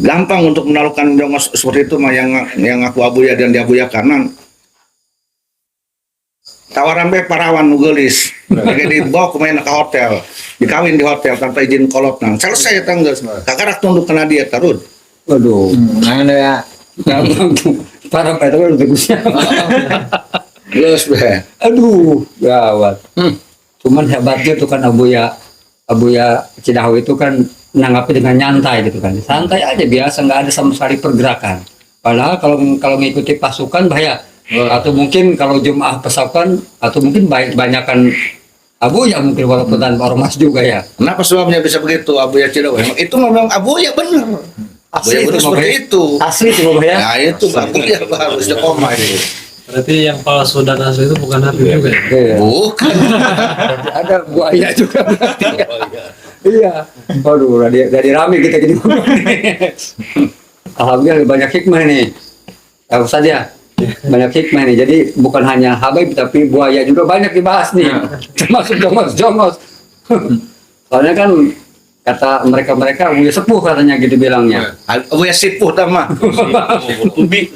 Gampang untuk menaklukkan jongos seperti itu mah, yang ngaku Abuya dan diabuya kanan. Tawaran be parawan nugelis, lagi dibawa ke main ke hotel, dikawin di hotel tanpa izin kolotna. Selesai tanggal, kakak tunduk kena dia tarud. Waduh, Nah, ya. gampang tuh. Parah Pak, itu kan bagusnya. Terus be, Aduh, gawat. Cuman hebatnya tuh kan Abuya Cidahu itu kan menanggapi dengan nyantai gitu kan. Santai aja biasa, nggak ada sama sekali pergerakan. Padahal kalau mengikuti pasukan bahaya. Atau mungkin kalau jemaah pasukan atau mungkin banyakan Abuya mungkin walaupun tanpa ormas juga ya. kenapa sebabnya bisa begitu Abuya Cidahu? Emang itu memang Abuya bener. Abuya bener seperti Bapak. itu. Asli itu Bapak ya. Nah itu Abuya harus koma itu. Berarti yang palsu dan asli itu bukan Habib juga ya? Iya. Bukan. Ada buaya juga berarti. Oh, iya. Iya. Waduh, dari rame kita gini. Alhamdulillah banyak hikmah nih. Tahu saja. Banyak hikmah nih. Jadi bukan hanya Habib tapi buaya juga banyak dibahas nih. Termasuk jongos-jongos. Soalnya kan kata mereka Abuya sepuh katanya gitu bilangnya. Abuya Sipuh tama. Kutubi.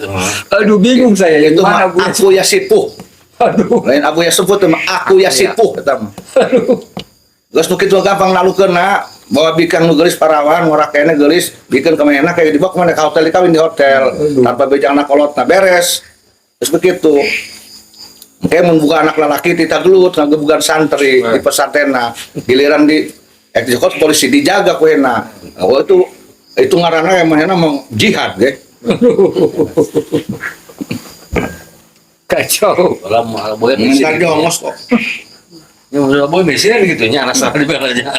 Aduh bingung saya yang Itu mana mah Abuya Sipuh. Aduh. Lain Abuya Sepuh itu mah Akuya Sipuh tama. Aduh. Geus nu kitu gampang nalukeunna, bawa bikang nu geulis parawan, ngora kene geulis, bikeun ka manehna kayak dibawa kemana ke hotel, dikawin di hotel, tanpa bejangna kolotna beres. Terus begitu. Kayak membuka anak lelaki di Tagelut, ngagebugan santri di pesantrenna, giliran di eksekut polisi dijaga kuena. Oh itu ngaranna yang manehna mau jihad ge. Kacau. Kalau mau boleh Mental jongos kok. Ya, boleh mesin gitu nya anak di belakangnya.